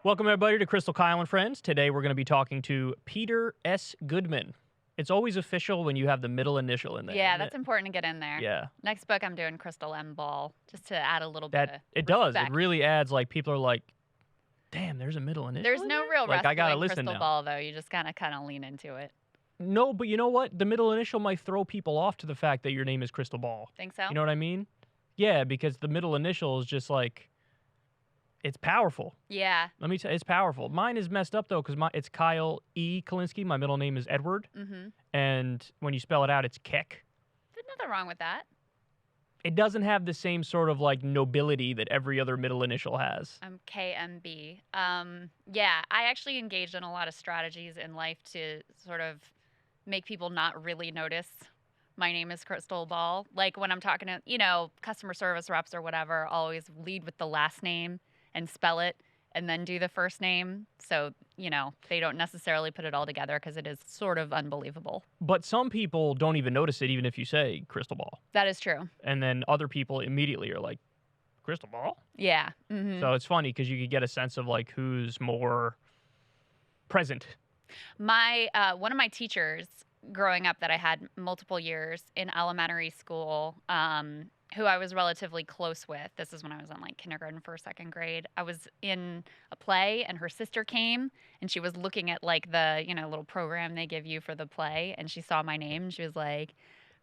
Welcome, everybody, to Krystal, Kyle, and Friends. Today, we're going to be talking to Peter S. Goodman. It's always official when you have the middle initial in there. Yeah, that's important to get in there. Yeah. Next book, I'm doing Krystal M. Ball, just to add a little bit of It does. It respect. really adds, like, people are like, damn, there's a middle initial There's in no there? real Like, I gotta wrestling listen Krystal now. Ball, though. You just kind of lean into it. No, but you know what? The middle initial might throw people off to the fact that your name is Krystal Ball. Think so? You know what I mean? Yeah, because the middle initial is just like, it's powerful. Yeah. Let me tell you, it's powerful. Mine is messed up, though, because it's Kyle E. Kulinski. My middle name is Edward. Mm-hmm. And when you spell it out, it's Keck. There's nothing wrong with that. It doesn't have the same sort of, like, nobility that every other middle initial has. I'm KMB. Yeah, I actually engaged in a lot of strategies in life to sort of make people not really notice my name is Krystal Ball. Like when I'm talking to, customer service reps or whatever, I'll always lead with the last name and spell it and then do the first name. So, they don't necessarily put it all together because it is sort of unbelievable. But some people don't even notice it, even if you say Krystal Ball. That is true. And then other people immediately are like, Krystal Ball? Yeah. Mm-hmm. So it's funny because you could get a sense of, like, who's more present. One of my teachers growing up that I had multiple years in elementary school, who I was relatively close with. This is when I was in like kindergarten, first, second grade. I was in a play and her sister came and she was looking at like the, little program they give you for the play. And she saw my name and she was like,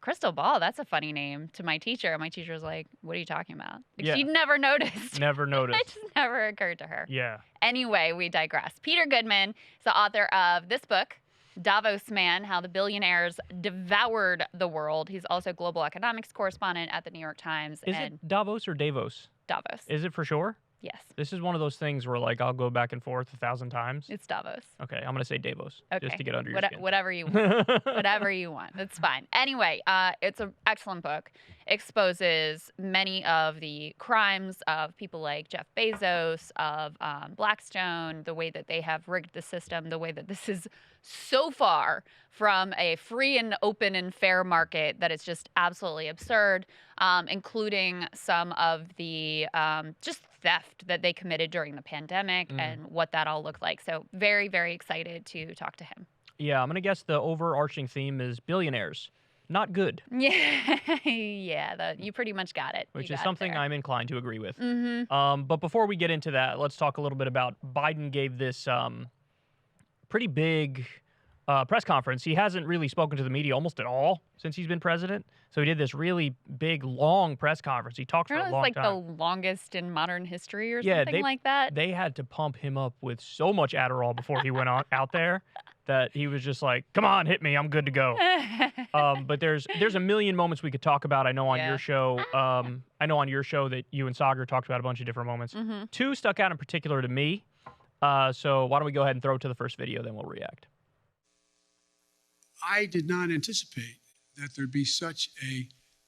Krystal Ball, that's a funny name, to my teacher. And my teacher was like, what are you talking about? Like, Yeah. She never noticed. Never noticed. It just never occurred to her. Yeah. Anyway, we digress. Peter Goodman is the author of this book, Davos Man, How the Billionaires Devoured the World. He's also global economics correspondent at the New York Times. Is it Davos or Davos? Davos. Is it for sure? Yes. This is one of those things where, like, I'll go back and forth 1,000 times. It's Davos. Okay, I'm going to say Davos. Okay. Just to get under your skin. Whatever you want. Whatever you want. That's fine. Anyway, it's an excellent book. Exposes many of the crimes of people like Jeff Bezos, of Blackstone, the way that they have rigged the system, the way that this is so far from a free and open and fair market that it's just absolutely absurd, including some of the just theft that they committed during the pandemic and what that all looked like. So very, very excited to talk to him. Yeah, I'm going to guess the overarching theme is billionaires. Not good. Yeah, you pretty much got it. Which You is got it something there. I'm inclined to agree with. Mm-hmm. But before we get into that, let's talk a little bit about Biden gave this pretty big press conference. He hasn't really spoken to the media almost at all since he's been president. So he did this really big, long press conference. He talked for a long It's like time. the longest in modern history or Yeah, something like that. They had to pump him up with so much Adderall before he went out there that he was just like, come on, hit me. I'm good to go. But there's a million moments we could talk about. I know on your show, that you and Sagar talked about a bunch of different moments. Mm-hmm. Two stuck out in particular to me. So why don't we go ahead and throw it to the first video, then we'll react. I did not anticipate that there'd be such a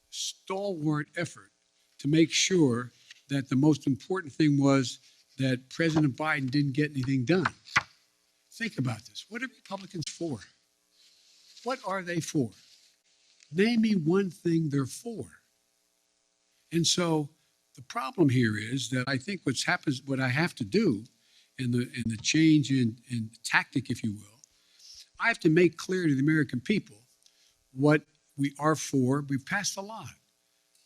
stalwart effort to make sure that the most important thing was that President Biden didn't get anything done. Think about this. What are Republicans for? What are they for? Name me one thing they're for. And so the problem here is that I think what I have to do in the change in tactic, if you will, I have to make clear to the American people what we are for. We've passed a lot.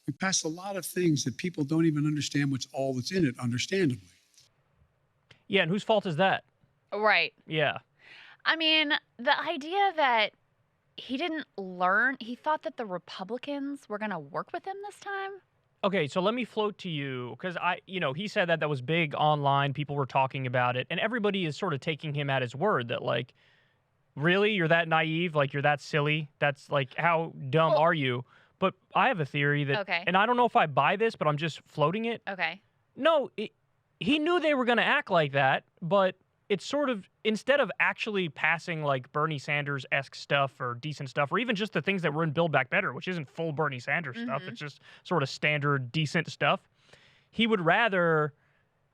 We passed a lot of things that people don't even understand all that's in it, understandably. Yeah, and whose fault is that? Right. Yeah. I mean, the idea that he didn't learn, he thought that the Republicans were going to work with him this time. Okay, so let me float to you, because he said that was big online. People were talking about it, and everybody is sort of taking him at his word that, like, really? You're that naive? Like, you're that silly? That's, like, how dumb are you? But I have a theory that, and I don't know if I buy this, but I'm just floating it. Okay. No, he knew they were going to act like that, but it's sort of, instead of actually passing, like, Bernie Sanders-esque stuff or decent stuff, or even just the things that were in Build Back Better, which isn't full Bernie Sanders stuff, it's just sort of standard, decent stuff, he would rather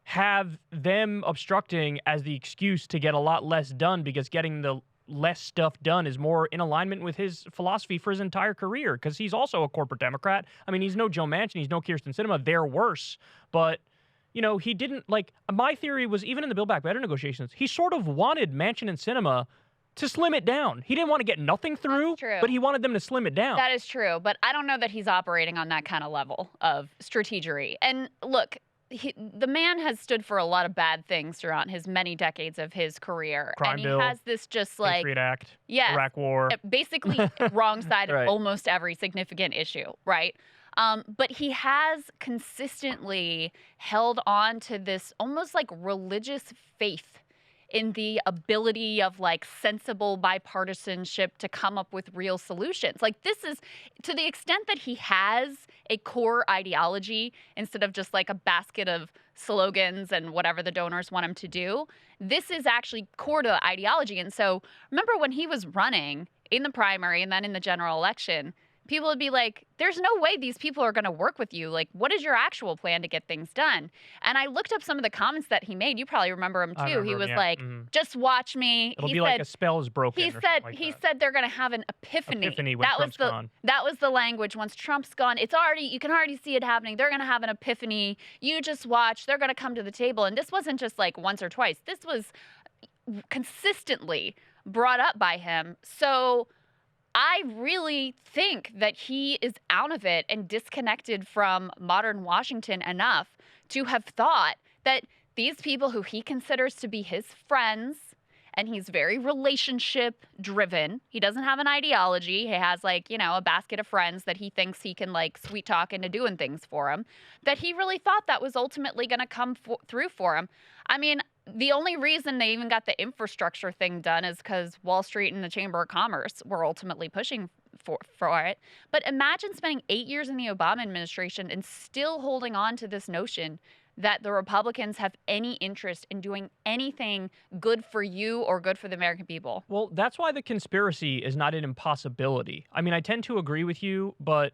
have them obstructing as the excuse to get a lot less done, because getting the less stuff done is more in alignment with his philosophy for his entire career, because he's also a corporate Democrat. I mean, he's no Joe Manchin, he's no Kyrsten Sinema. They're worse, but he didn't, like, my theory was, even in the Build Back Better negotiations, he sort of wanted Manchin and Sinema to slim it down. He didn't want to get nothing through, but he wanted them to slim it down. That is true, but I don't know that he's operating on that kind of level of strategery. And look, the man has stood for a lot of bad things throughout his many decades of his career. Crime bill, he has this just like Patriot Act, Iraq War. Basically wrong side of almost every significant issue, right? But he has consistently held on to this almost like religious faith in the ability of like sensible bipartisanship to come up with real solutions. Like, this is, to the extent that he has a core ideology instead of just like a basket of slogans and whatever the donors want him to do, this is actually core to the ideology. And so remember when he was running in the primary and then in the general election, people would be like, there's no way these people are going to work with you. Like, what is your actual plan to get things done? And I looked up some of the comments that he made. You probably remember him too. He was like, just watch me. It'll be like a spell is broken. He said they're going to have an epiphany. When Trump's gone. That was the language. Once Trump's gone, you can already see it happening. They're going to have an epiphany. You just watch. They're going to come to the table. And this wasn't just like once or twice. This was consistently brought up by him. So I really think that he is out of it and disconnected from modern Washington enough to have thought that these people who he considers to be his friends, and he's very relationship driven. He doesn't have an ideology. He has like, a basket of friends that he thinks he can like sweet talk into doing things for him, that he really thought that was ultimately going to come through for him. I mean, the only reason they even got the infrastructure thing done is because Wall Street and the Chamber of Commerce were ultimately pushing for it. But imagine spending 8 years in the Obama administration and still holding on to this notion that the Republicans have any interest in doing anything good for you or good for the American people. Well, that's why the conspiracy is not an impossibility. I mean, I tend to agree with you, but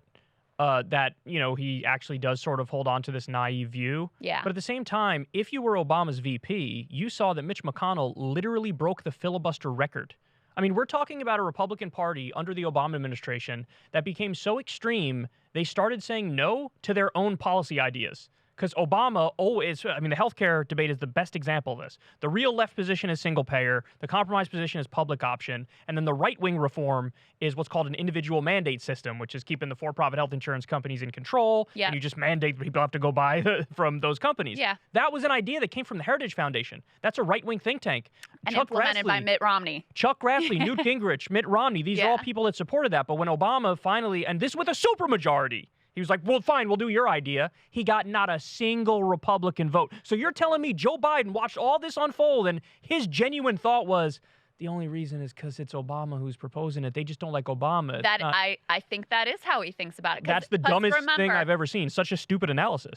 that, he actually does sort of hold on to this naive view. Yeah. But at the same time, if you were Obama's VP, you saw that Mitch McConnell literally broke the filibuster record. I mean, we're talking about a Republican Party under the Obama administration that became so extreme, they started saying no to their own policy ideas. Because Obama always, the healthcare debate is the best example of this. The real left position is single payer. The compromise position is public option. And then the right-wing reform is what's called an individual mandate system, which is keeping the for-profit health insurance companies in control. Yeah. And you just mandate people have to go buy from those companies. Yeah. That was an idea that came from the Heritage Foundation. That's a right-wing think tank. And implemented by Mitt Romney. Chuck Grassley, Newt Gingrich, Mitt Romney. These are all people that supported that. But when Obama finally, and this with a supermajority, he was like, well, fine, we'll do your idea. He got not a single Republican vote. So you're telling me Joe Biden watched all this unfold and his genuine thought was, the only reason is because it's Obama who's proposing it. They just don't like Obama. I think that is how he thinks about it. That's the dumbest thing I've ever seen. Such a stupid analysis.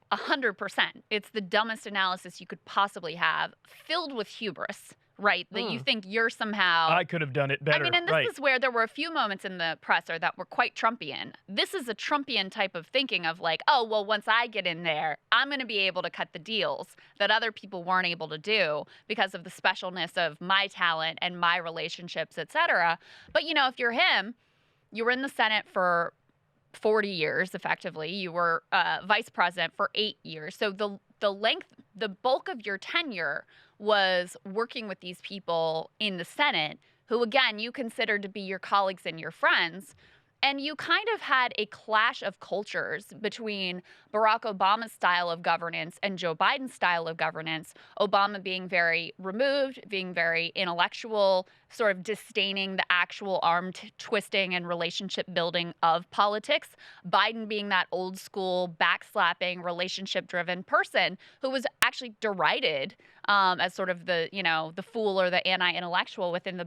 100%. It's the dumbest analysis you could possibly have, filled with hubris. Right, that you think you're somehow... I could have done it better. I mean, and this is where there were a few moments in the presser that were quite Trumpian. This is a Trumpian type of thinking of like, oh, well, once I get in there, I'm going to be able to cut the deals that other people weren't able to do because of the specialness of my talent and my relationships, et cetera. But, if you're him, you were in the Senate for 40 years, effectively. You were vice president for 8 years. So the bulk of your tenure was working with these people in the Senate who, again, you considered to be your colleagues and your friends. And you kind of had a clash of cultures between Barack Obama's style of governance and Joe Biden's style of governance. Obama being very removed, being very intellectual, sort of disdaining the actual arm twisting and relationship building of politics. Biden being that old school, backslapping, relationship driven person who was actually derided as sort of the fool or the anti-intellectual within the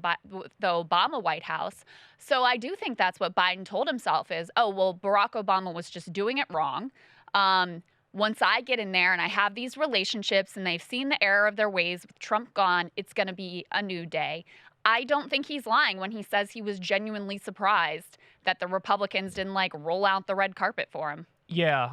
Obama White House. So I do think that's what Biden told himself is, oh, well, Barack Obama was just doing it wrong. Once I get in there and I have these relationships and they've seen the error of their ways with Trump gone, it's going to be a new day. I don't think he's lying when he says he was genuinely surprised that the Republicans didn't roll out the red carpet for him. Yeah.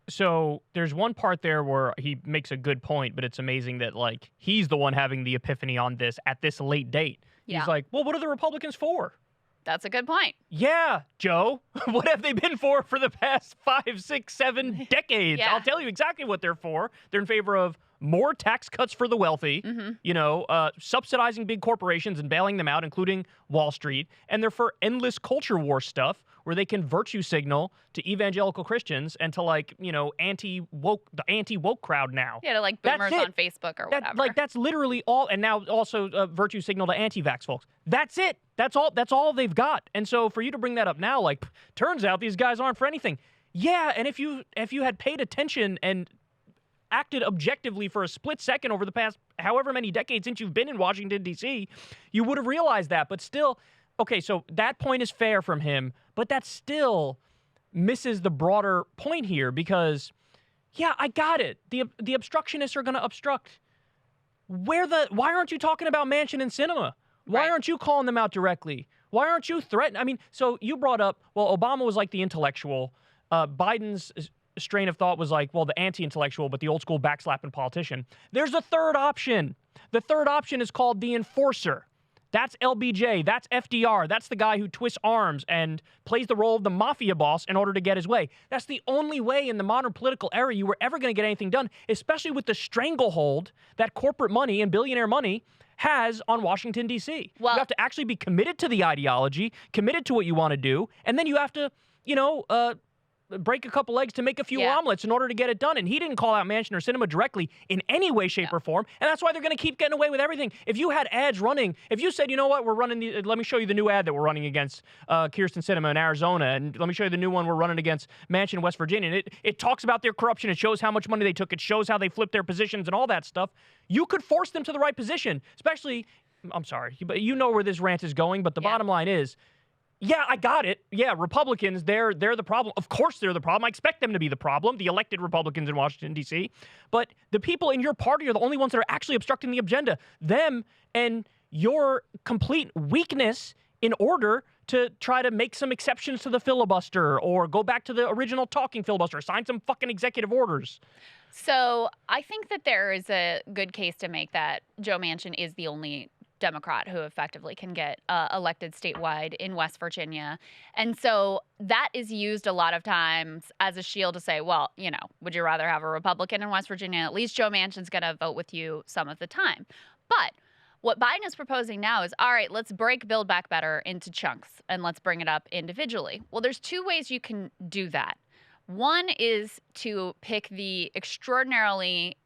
So there's one part there where he makes a good point, but it's amazing that he's the one having the epiphany on this at this late date. Yeah. He's like, well, what are the Republicans for? That's a good point. Yeah, Joe. What have they been for the past 5, 6, 7 decades? Yeah. I'll tell you exactly what they're for. They're in favor of more tax cuts for the wealthy, subsidizing big corporations and bailing them out, including Wall Street. And they're for endless culture war stuff where they can virtue signal to evangelical Christians and to, the anti-woke crowd now. Yeah, to like boomers on Facebook or whatever. That's literally all. And now also virtue signal to anti-vax folks. That's it. That's all they've got. And so for you to bring that up now, turns out these guys aren't for anything. Yeah, and if you had paid attention and acted objectively for a split second over the past however many decades since you've been in Washington, D.C., you would have realized that. But still, okay, so that point is fair from him, but that still misses the broader point here because, yeah, I got it. The obstructionists are going to obstruct. Why aren't you talking about Manchin and Sinema? Why aren't you calling them out directly? Why aren't you threatening? I mean, so you brought up, well, Obama was like the intellectual. Biden's strain of thought was like, well, the anti-intellectual, but the old school backslapping politician. There's a third option. The third option is called the enforcer. That's LBJ. That's FDR. That's the guy who twists arms and plays the role of the mafia boss in order to get his way. That's the only way in the modern political era you were ever going to get anything done, especially with the stranglehold that corporate money and billionaire money has on Washington, D.C. Well, you have to actually be committed to the ideology, committed to what you want to do, and then you have to, break a couple eggs to make a few omelets in order to get it done. And he didn't call out Manchin or Sinema directly in any way, shape, or form. And that's why they're going to keep getting away with everything. If you had ads running, if you said, you know what, we're running, let me show you the new ad that we're running against Kyrsten Sinema in Arizona, and let me show you the new one we're running against Manchin in West Virginia. And it talks about their corruption. It shows how much money they took. It shows how they flipped their positions and all that stuff. You could force them to the right position, especially, I'm sorry, but you know where this rant is going, but the bottom line is, yeah, I got it. Yeah, Republicans, they're the problem. Of course they're the problem. I expect them to be the problem, the elected Republicans in Washington, D.C. But the people in your party are the only ones that are actually obstructing the agenda. Them and your complete weakness in order to try to make some exceptions to the filibuster or go back to the original talking filibuster, sign some fucking executive orders. So I think that there is a good case to make that Joe Manchin is the only Democrat who effectively can get elected statewide in West Virginia. And so that is used a lot of times as a shield to say, well, would you rather have a Republican in West Virginia? At least Joe Manchin's going to vote with you some of the time. But what Biden is proposing now is, all right, let's break Build Back Better into chunks and let's bring it up individually. Well, there's two ways you can do that. One is to pick the extraordinarily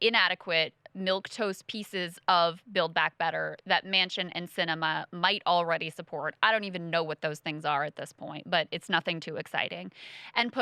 inadequate milquetoast pieces of Build Back Better that Manchin and Sinema might already support. I don't even know what those things are at this point, but it's nothing too exciting. And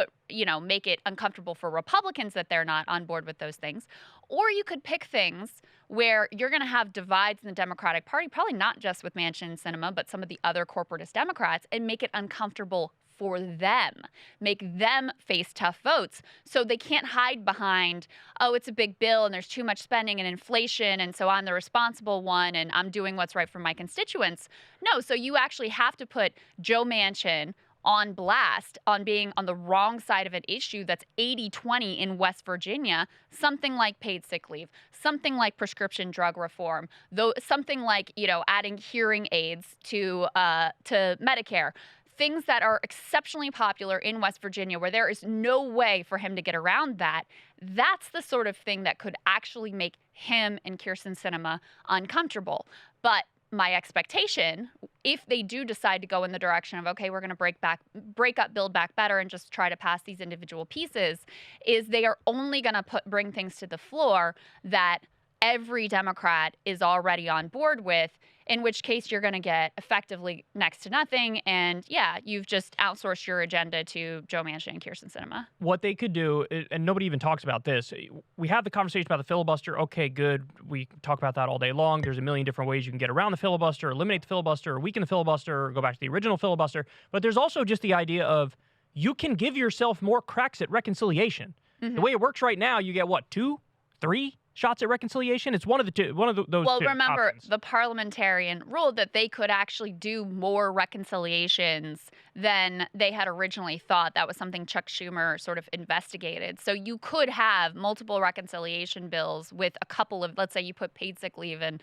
make it uncomfortable for Republicans that they're not on board with those things. Or you could pick things where you're going to have divides in the Democratic Party, probably not just with Manchin and Sinema, but some of the other corporatist Democrats, and make it uncomfortable for them, make them face tough votes. So they can't hide behind, oh, it's a big bill and there's too much spending and inflation, and so I'm the responsible one and I'm doing what's right for my constituents. No, so you actually have to put Joe Manchin on blast on being on the wrong side of an issue that's 80-20 in West Virginia, something like paid sick leave, something like prescription drug reform, though something like, adding hearing aids to Medicare. Things that are exceptionally popular in West Virginia where there is no way for him to get around that, that's the sort of thing that could actually make him and Kyrsten Sinema uncomfortable. But my expectation, if they do decide to go in the direction of, okay, we're going to break up Build Back Better and just try to pass these individual pieces, is they are only going to bring things to the floor that every Democrat is already on board with, in which case you're going to get effectively next to nothing. And you've just outsourced your agenda to Joe Manchin and Kyrsten Sinema. What they could do, and nobody even talks about this, we have the conversation about the filibuster. Okay, good. We talk about that all day long. There's a million different ways you can get around the filibuster, eliminate the filibuster, or weaken the filibuster, or go back to the original filibuster. But there's also just the idea of you can give yourself more cracks at reconciliation. Mm-hmm. The way it works right now, you get, 2, 3, shots at reconciliation? It's one of the two. Those Well, two remember, options. the parliamentarian ruled that they could actually do more reconciliations than they had originally thought. That was something Chuck Schumer sort of investigated. So you could have multiple reconciliation bills with a couple of, let's say you put paid sick leave and,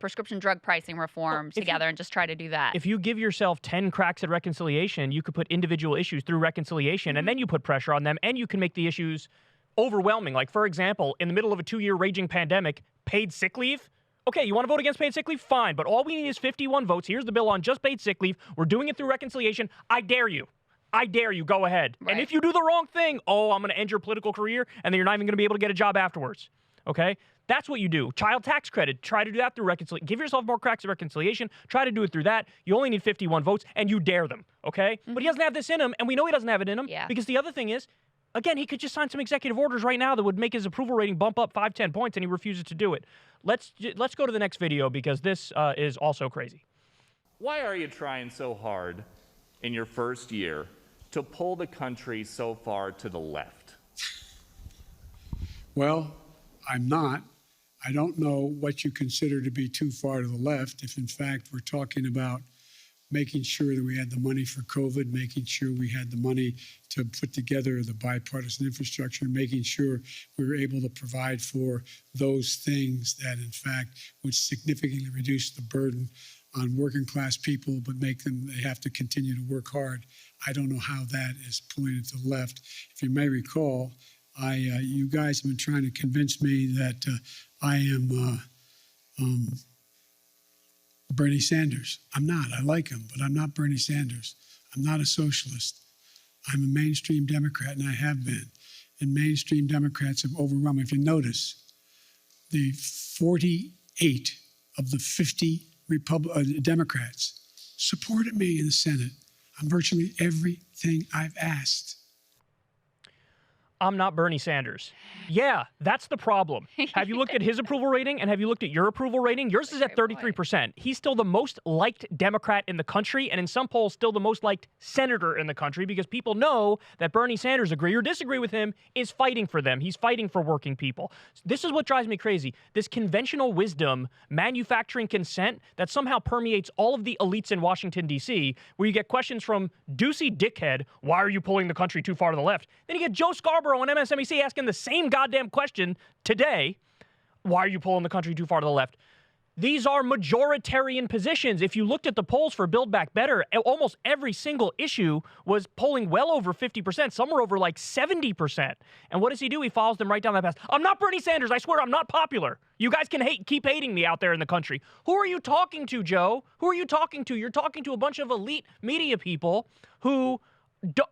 prescription drug pricing reform together and just try to do that. If you give yourself 10 cracks at reconciliation, you could put individual issues through reconciliation, and then you put pressure on them, and you can make the issues overwhelming. Like, for example, in the middle of a 2-year raging pandemic, paid sick leave. Okay, you want to vote against paid sick leave? Fine, but all we need is 51 votes. Here's the bill on just paid sick leave. We're doing it through reconciliation. I dare you. I dare you. Go ahead. Right. And if you do the wrong thing, I'm going to end your political career, and then you're not even going to be able to get a job afterwards. Okay? That's what you do. Child tax credit. Try to do that through reconciliation. Give yourself more cracks at reconciliation. Try to do it through that. You only need 51 votes, and you dare them. Okay? But he doesn't have this in him, and we know he doesn't have it in him. Yeah. Because the other thing is, again, he could just sign some executive orders right now that would make his approval rating bump up 5-10 points, and he refuses to do it. Let's go to the next video because this is also crazy. Why are you trying so hard in your first year to pull the country so far to the left? Well, I'm not. I don't know what you consider to be too far to the left. If in fact we're talking about making sure that we had the money for COVID, making sure we had the money to put together the bipartisan infrastructure, making sure we were able to provide for those things that, in fact, would significantly reduce the burden on working class people, but make them, they have to continue to work hard. I don't know how that is pulling it to the left. If you may recall, you guys have been trying to convince me that I am Bernie Sanders. I'm not. I like him, but I'm not Bernie Sanders. I'm not a socialist. I'm a mainstream Democrat, and I have been. And mainstream Democrats have overwhelmed me. If you notice, the 48 of the 50 Democrats supported me in the Senate on virtually everything I've asked. I'm not Bernie Sanders. Yeah, that's the problem. Have you looked at his approval rating and have you looked at your approval rating? Yours is at 33%. He's still the most liked Democrat in the country, and in some polls, still the most liked senator in the country because people know that Bernie Sanders, agree or disagree with him, is fighting for them. He's fighting for working people. This is what drives me crazy. This conventional wisdom, manufacturing consent that somehow permeates all of the elites in Washington, D.C., where you get questions from Doocy Dickhead, why are you pulling the country too far to the left? Then you get Joe Scarborough on MSNBC asking the same goddamn question today. Why are you pulling the country too far to the left? These are majoritarian positions. If you looked at the polls for Build Back Better, almost every single issue was polling well over 50%. Some were over like 70%. And what does he do? He follows them right down that path. I'm not Bernie Sanders. I swear I'm not popular. You guys can keep hating me out there in the country. Who are you talking to, Joe? Who are you talking to? You're talking to a bunch of elite media people who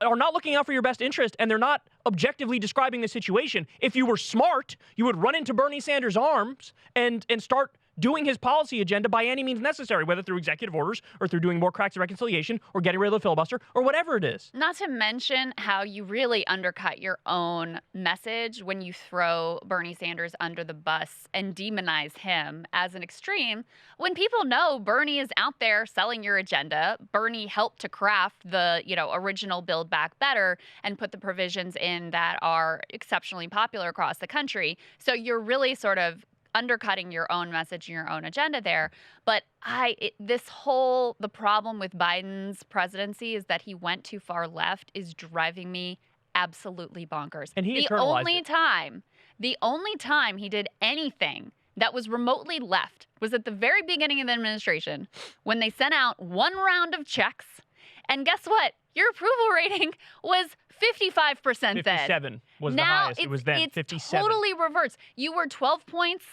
are not looking out for your best interest, and they're not objectively describing the situation. If you were smart, you would run into Bernie Sanders' arms and start doing his policy agenda by any means necessary, whether through executive orders or through doing more cracks of reconciliation or getting rid of the filibuster or whatever it is. Not to mention how you really undercut your own message when you throw Bernie Sanders under the bus and demonize him as an extreme. When people know Bernie is out there selling your agenda, Bernie helped to craft the, original Build Back Better and put the provisions in that are exceptionally popular across the country. So you're really sort of undercutting your own message and your own agenda there. But the problem with Biden's presidency is that he went too far left is driving me absolutely bonkers. And he internalized it. The only time he did anything that was remotely left was at the very beginning of the administration when they sent out one round of checks. And guess what? Your approval rating was 55% then. 57 was the highest. It was then 57. It's totally reversed. You were 12 points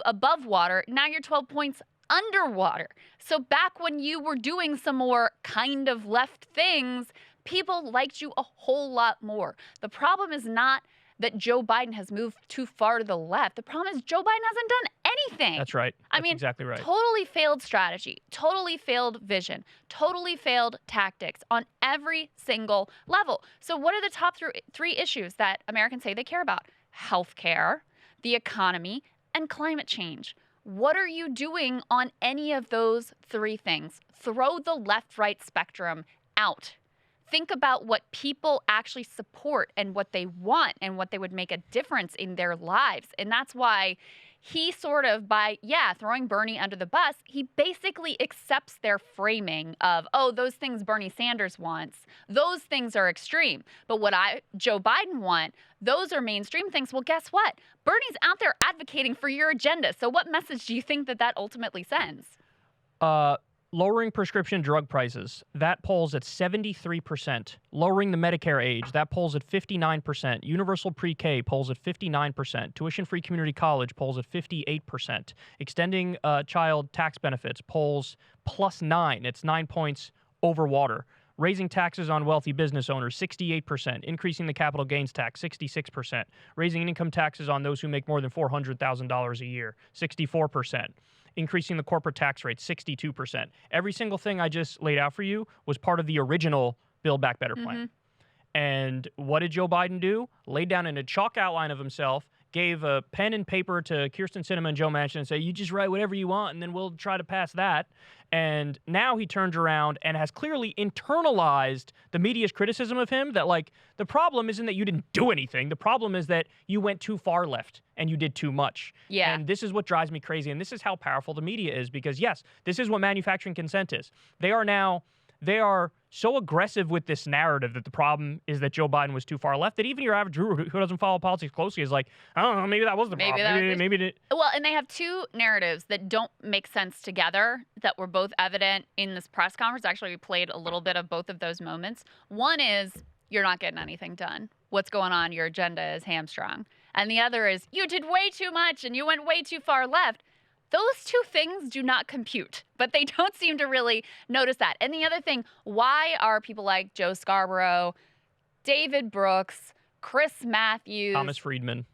above water. Now you're 12 points underwater. So back when you were doing some more kind of left things, people liked you a whole lot more. The problem is not that Joe Biden has moved too far to the left. The problem is Joe Biden hasn't done anything. That's right. That's exactly right. Totally failed strategy, totally failed vision, totally failed tactics on every single level. So what are the top three issues that Americans say they care about? Healthcare, the economy, and climate change. What are you doing on any of those three things? Throw the left-right spectrum out. Think about what people actually support and what they want and what they would make a difference in their lives. And that's why he sort of, by, throwing Bernie under the bus, he basically accepts their framing of, oh, those things Bernie Sanders wants, those things are extreme. But what Joe Biden want, those are mainstream things. Well, guess what? Bernie's out there advocating for your agenda. So what message do you think that ultimately sends? Lowering prescription drug prices, that polls at 73%. Lowering the Medicare age, that polls at 59%. Universal pre-K polls at 59%. Tuition-free community college polls at 58%. Extending child tax benefits polls +9. It's 9 points over water. Raising taxes on wealthy business owners, 68%. Increasing the capital gains tax, 66%. Raising income taxes on those who make more than $400,000 a year, 64%. Increasing the corporate tax rate, 62%. Every single thing I just laid out for you was part of the original Build Back Better plan. And what did Joe Biden do? Laid down in a chalk outline of himself, gave a pen and paper to Kirsten Sinema and Joe Manchin and say, you just write whatever you want and then we'll try to pass that. And now he turns around and has clearly internalized the media's criticism of him that, like, the problem isn't that you didn't do anything. The problem is that you went too far left and you did too much. Yeah. And this is what drives me crazy. And this is how powerful the media is because, yes, this is what manufacturing consent is. They are so aggressive with this narrative that the problem is that Joe Biden was too far left that even your average Drew who doesn't follow politics closely is like, I don't know, maybe that was the problem. Maybe it didn't. Well, and they have two narratives that don't make sense together that were both evident in this press conference. Actually, we played a little bit of both of those moments. One is, you're not getting anything done. What's going on? Your agenda is hamstrung. And the other is, you did way too much and you went way too far left. Those two things do not compute, but they don't seem to really notice that. And the other thing, why are people like Joe Scarborough, David Brooks, Chris Matthews,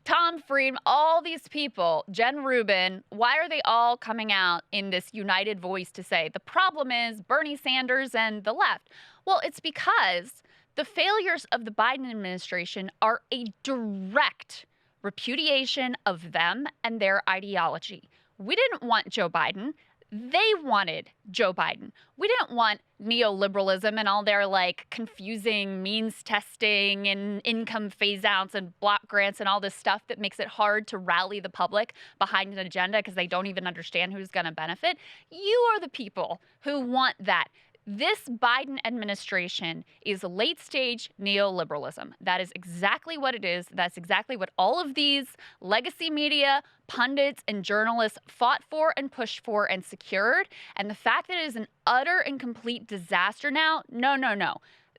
Tom Friedman, all these people, Jen Rubin, why are they all coming out in this united voice to say the problem is Bernie Sanders and the left? Well, it's because the failures of the Biden administration are a direct repudiation of them and their ideology. We didn't want Joe Biden. They wanted Joe Biden. We didn't want neoliberalism and all their like confusing means testing and income phase outs and block grants and all this stuff that makes it hard to rally the public behind an agenda because they don't even understand who's going to benefit. You are the people who want that. This Biden administration is late-stage neoliberalism. That is exactly what it is. That's exactly what all of these legacy media, pundits, and journalists fought for and pushed for and secured. And the fact that it is an utter and complete disaster now, no.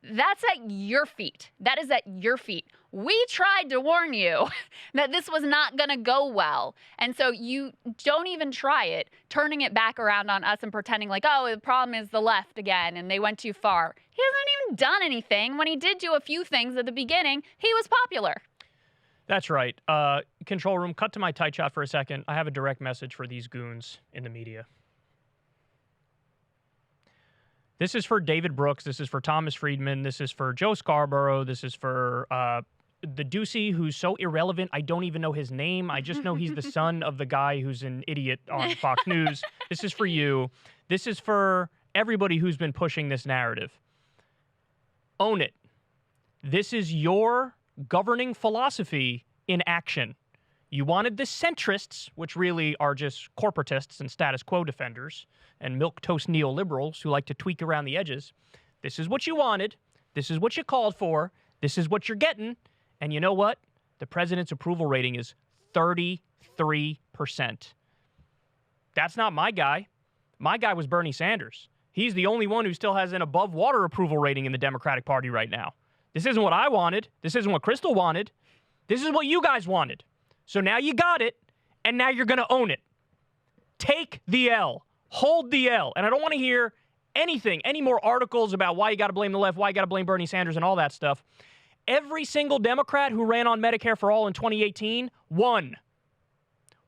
That's at your feet. That is at your feet. We tried to warn you that this was not going to go well. And so you don't even try it, turning it back around on us and pretending like, oh, the problem is the left again and they went too far. He hasn't even done anything. When he did do a few things at the beginning, he was popular. That's right. Control room, cut to my tight shot for a second. I have a direct message for these goons in the media. This is for David Brooks. This is for Thomas Friedman. This is for Joe Scarborough. This is for the Ducey, who's so irrelevant, I don't even know his name. I just know he's the son of the guy who's an idiot on Fox News. This is for you. This is for everybody who's been pushing this narrative. Own it. This is your governing philosophy in action. You wanted the centrists, which really are just corporatists and status quo defenders, and milquetoast neoliberals who like to tweak around the edges. This is what you wanted. This is what you called for. This is what you're getting. And you know what? The president's approval rating is 33%. That's not my guy. My guy was Bernie Sanders. He's the only one who still has an above water approval rating in the Democratic Party right now. This isn't what I wanted. This isn't what Krystal wanted. This is what you guys wanted. So now you got it, and now you're going to own it. Take the L. Hold the L. And I don't want to hear anything, any more articles about why you got to blame the left, why you got to blame Bernie Sanders and all that stuff. Every single Democrat who ran on Medicare for All in 2018 won.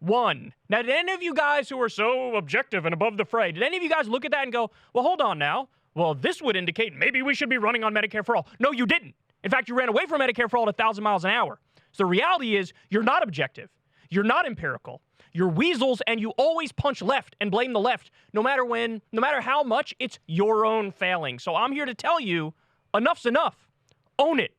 Now, did any of you guys who are so objective and above the fray, did any of you guys look at that and go, well, hold on now. Well, this would indicate maybe we should be running on Medicare for All. No, you didn't. In fact, you ran away from Medicare for All at 1,000 miles an hour. So the reality is you're not objective. You're not empirical. You're weasels, and you always punch left and blame the left, no matter when, no matter how much, it's your own failing. So I'm here to tell you, Enough's enough. Own it.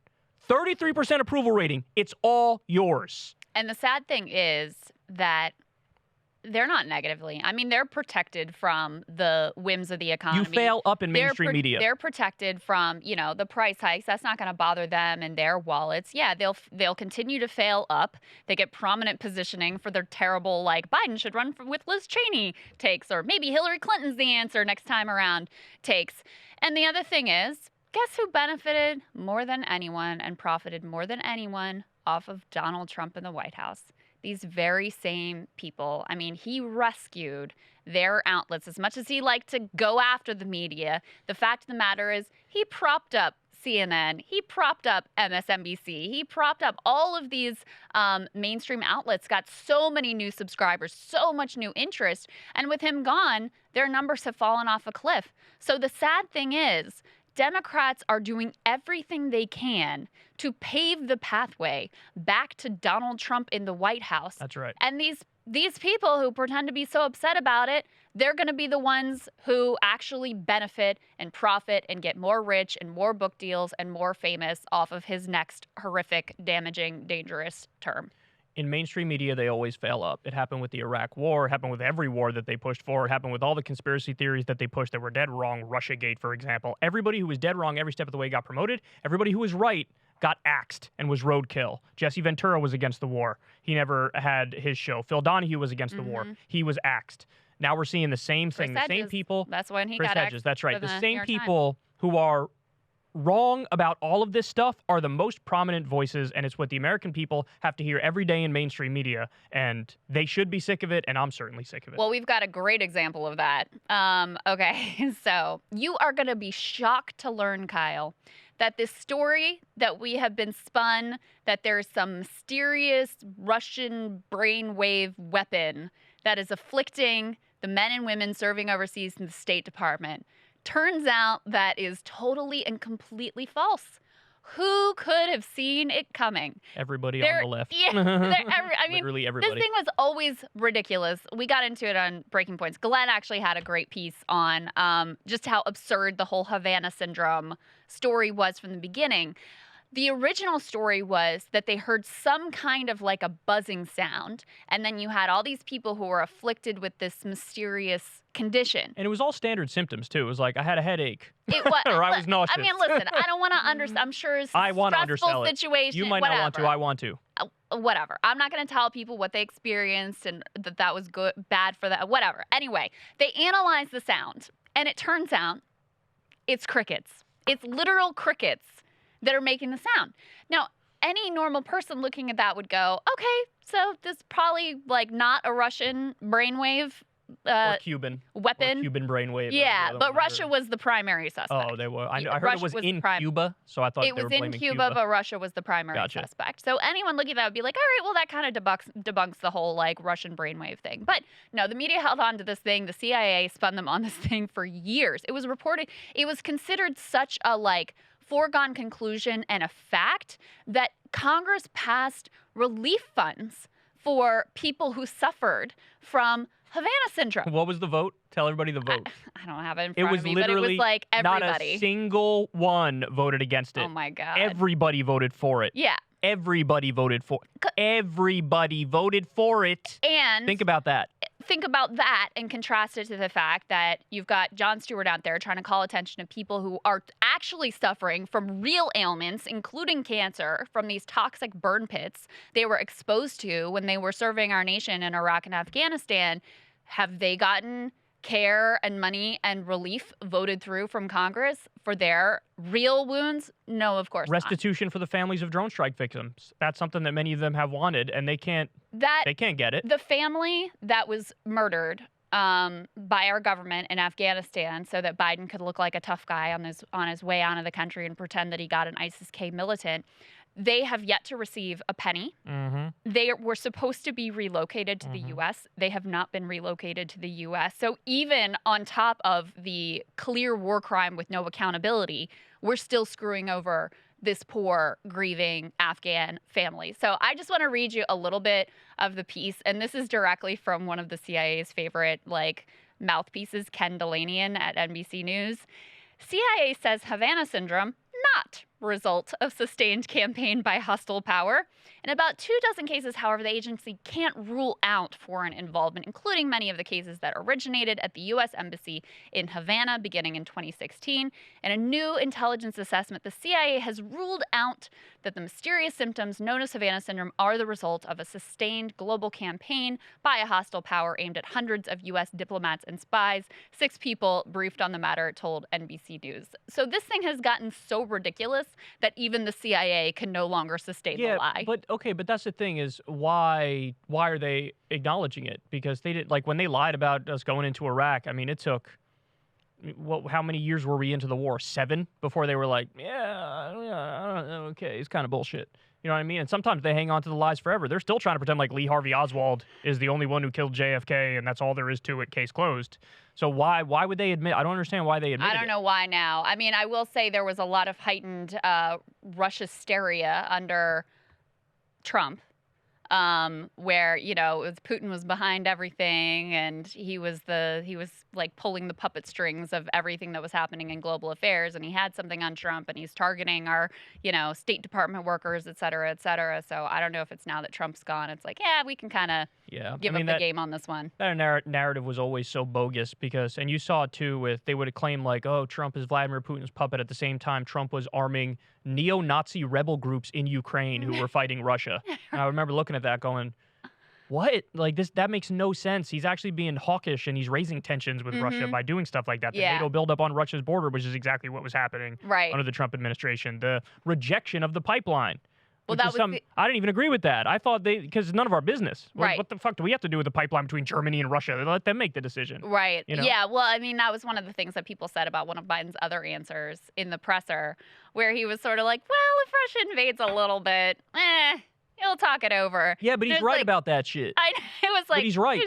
33% approval rating. It's all yours. And the sad thing is that they're not negatively. I mean, they're protected from the whims of the economy. You fail up in mainstream media. They're protected from, the price hikes. That's not going to bother them and their wallets. Yeah, they'll continue to fail up. They get prominent positioning for their terrible, Biden should run with Liz Cheney takes, or maybe Hillary Clinton's the answer next time around takes. And the other thing is, guess who benefited more than anyone and profited more than anyone off of Donald Trump in the White House? These very same people. I mean, he rescued their outlets as much as he liked to go after the media. The fact of the matter is he propped up CNN. He propped up MSNBC. He propped up all of these mainstream outlets, got so many new subscribers, so much new interest. And with him gone, their numbers have fallen off a cliff. So the sad thing is, Democrats are doing everything they can to pave the pathway back to Donald Trump in the White House. That's right. And these people who pretend to be so upset about it, they're going to be the ones who actually benefit and profit and get more rich and more book deals and more famous off of his next horrific, damaging, dangerous term. In mainstream media, they always fail up. It happened with the Iraq War. It happened with every war that they pushed for. It happened with all the conspiracy theories that they pushed that were dead wrong. Russiagate, for example. Everybody who was dead wrong every step of the way got promoted. Everybody who was right got axed and was roadkill. Jesse Ventura was against the war. He never had his show. Phil Donahue was against the war. He was axed. Now we're seeing the same thing. Chris The same Hedges, people. That's when he Chris got Hedges, axed that's right. for The New same York people who are wrong about all of this stuff are the most prominent voices, and it's what the American people have to hear every day in mainstream media, and they should be sick of it, and I'm certainly sick of it. Well, we've got a great example of that. Okay, so you are going to be shocked to learn, Kyle, that this story that we have been spun, that there's some mysterious Russian brainwave weapon that is afflicting the men and women serving overseas in the State Department, turns out that is totally and completely false. Who could have seen it coming? Everybody on the left. Yeah, Literally everybody. This thing was always ridiculous. We got into it on Breaking Points. Glenn actually had a great piece on just how absurd the whole Havana syndrome story was from the beginning. The original story was that they heard some kind of a buzzing sound, and then you had all these people who were afflicted with this mysterious condition. And it was all standard symptoms, too. It was like, I had a headache. It was, or I was nauseous. I mean, listen, I don't want to understand. I'm sure it's a I want to undersell it. situation. You might whatever. not want to. I want to. Whatever. I'm not going to tell people what they experienced and that was good, bad for that. Whatever. Anyway, they analyzed the sound, and it turns out it's crickets. It's literal crickets that are making the sound. Now, any normal person looking at that would go, okay, so this is probably not a Russian brainwave or Cuban weapon. Or Cuban brainwave. Yeah, but Russia was the primary suspect. Oh, they were. I heard Russia it was in the Cuba, so I thought it they was were in blaming Cuba, but Russia was the primary suspect. So anyone looking at that would be like, all right, well, that kind of debunks the whole Russian brainwave thing. But no, the media held on to this thing. The CIA spun them on this thing for years. It was reported. It was considered such a foregone conclusion and a fact that Congress passed relief funds for people who suffered from Havana syndrome. What was the vote? Tell everybody the vote. I don't have it in front of me, but it was everybody. Not a single one voted against it. Oh my God. Everybody voted for it. Yeah. Everybody voted for it. Everybody voted for it. And think about that. Think about that and contrast it to the fact that you've got Jon Stewart out there trying to call attention to people who are actually suffering from real ailments, including cancer, from these toxic burn pits they were exposed to when they were serving our nation in Iraq and Afghanistan. Have they gotten care and money and relief voted through from Congress for their real wounds? No, of course Restitution for the families of drone strike victims. That's something that many of them have wanted, and they can't get it. The family that was murdered by our government in Afghanistan so that Biden could look like a tough guy on his way out of the country and pretend that he got an ISIS-K militant, they have yet to receive a penny. Mm-hmm. They were supposed to be relocated to the U.S. They have not been relocated to the U.S. So even on top of the clear war crime with no accountability, we're still screwing over this poor, grieving Afghan family. So I just want to read you a little bit of the piece. And this is directly from one of the CIA's favorite mouthpieces, Ken Delanian at NBC News. CIA says Havana syndrome, result of sustained campaign by hostile power. In about 24 cases, however, the agency can't rule out foreign involvement, including many of the cases that originated at the U.S. Embassy in Havana beginning in 2016. In a new intelligence assessment, the CIA has ruled out that the mysterious symptoms known as Havana syndrome are the result of a sustained global campaign by a hostile power aimed at hundreds of U.S. diplomats and spies. 6 people briefed on the matter told NBC News. So this thing has gotten so ridiculous that even the CIA can no longer sustain the lie. But that's the thing is why are they acknowledging it? Because they did, like when they lied about us going into Iraq, I mean, it took how many years were we into the war? 7 before they were like, okay, it's kind of bullshit. You know what I mean? And sometimes they hang on to the lies forever. They're still trying to pretend like Lee Harvey Oswald is the only one who killed JFK and that's all there is to it, case closed. So why would they admit? I don't understand why they admit it. I don't know why now. I mean, I will say there was a lot of heightened Russia hysteria under Trump, where, you know, it was Putin was behind everything and he was like pulling the puppet strings of everything that was happening in global affairs, and he had something on Trump and he's targeting our, you know, State Department workers, et cetera, et cetera. So I don't know if it's now that Trump's gone, it's like, yeah, we can kind of give up the game on this one. That narrative was always so bogus because, and you saw it too with, they would claim like, oh, Trump is Vladimir Putin's puppet. At the same time, Trump was arming neo-Nazi rebel groups in Ukraine who were fighting Russia. And I remember looking at that going, what? Like that makes no sense. He's actually being hawkish and he's raising tensions with Russia by doing stuff like that. The NATO buildup on Russia's border, which is exactly what was happening under the Trump administration. The rejection of the pipeline. Well, that was I didn't even agree with that. I thought because it's none of our business. What the fuck do we have to do with the pipeline between Germany and Russia? Let them make the decision. Right. You know? Yeah. Well, I mean, that was one of the things that people said about one of Biden's other answers in the presser, where he was sort of like, well, if Russia invades a little bit, he'll talk it over. Yeah, but he's right about that shit. It was like, but he's right.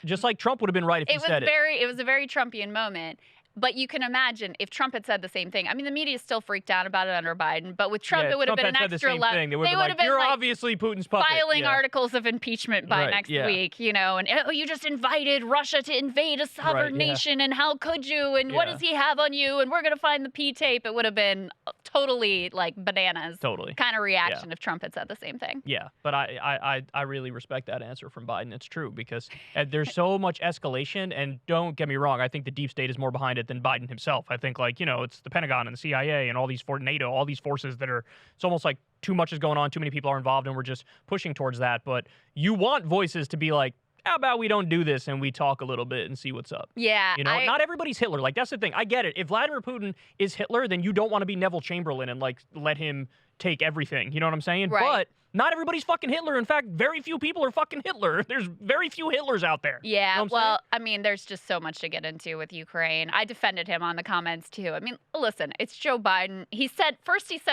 Just like Trump would have been right if he said it. It was a very Trumpian moment. But you can imagine if Trump had said the same thing. I mean, the media is still freaked out about it under Biden, but with Trump, it would have been an extra level. They would have been like, you're obviously Putin's puppet. Filing articles of impeachment by next week, you know, and you just invited Russia to invade a sovereign nation, and how could you, and what does he have on you, and we're going to find the P tape. It would have been totally like bananas. Totally. Kind of reaction if Trump had said the same thing. Yeah, but I really respect that answer from Biden. It's true because there's so much escalation, and don't get me wrong, I think the deep state is more behind it than Biden himself. I think, like, you know, it's the Pentagon and the CIA and all these NATO, all these forces that are, it's almost like too much is going on, too many people are involved, and we're just pushing towards that. But you want voices to be like, how about we don't do this and we talk a little bit and see what's up? Yeah. You know, not everybody's Hitler. Like, that's the thing. I get it. If Vladimir Putin is Hitler, then you don't want to be Neville Chamberlain and, like, let him take everything. You know what I'm saying? Right. But not everybody's fucking Hitler. In fact, very few people are fucking Hitler. There's very few Hitlers out there. Yeah, you know what I'm saying? I mean, there's just so much to get into with Ukraine. I defended him on the comments, too. I mean, listen, it's Joe Biden. He says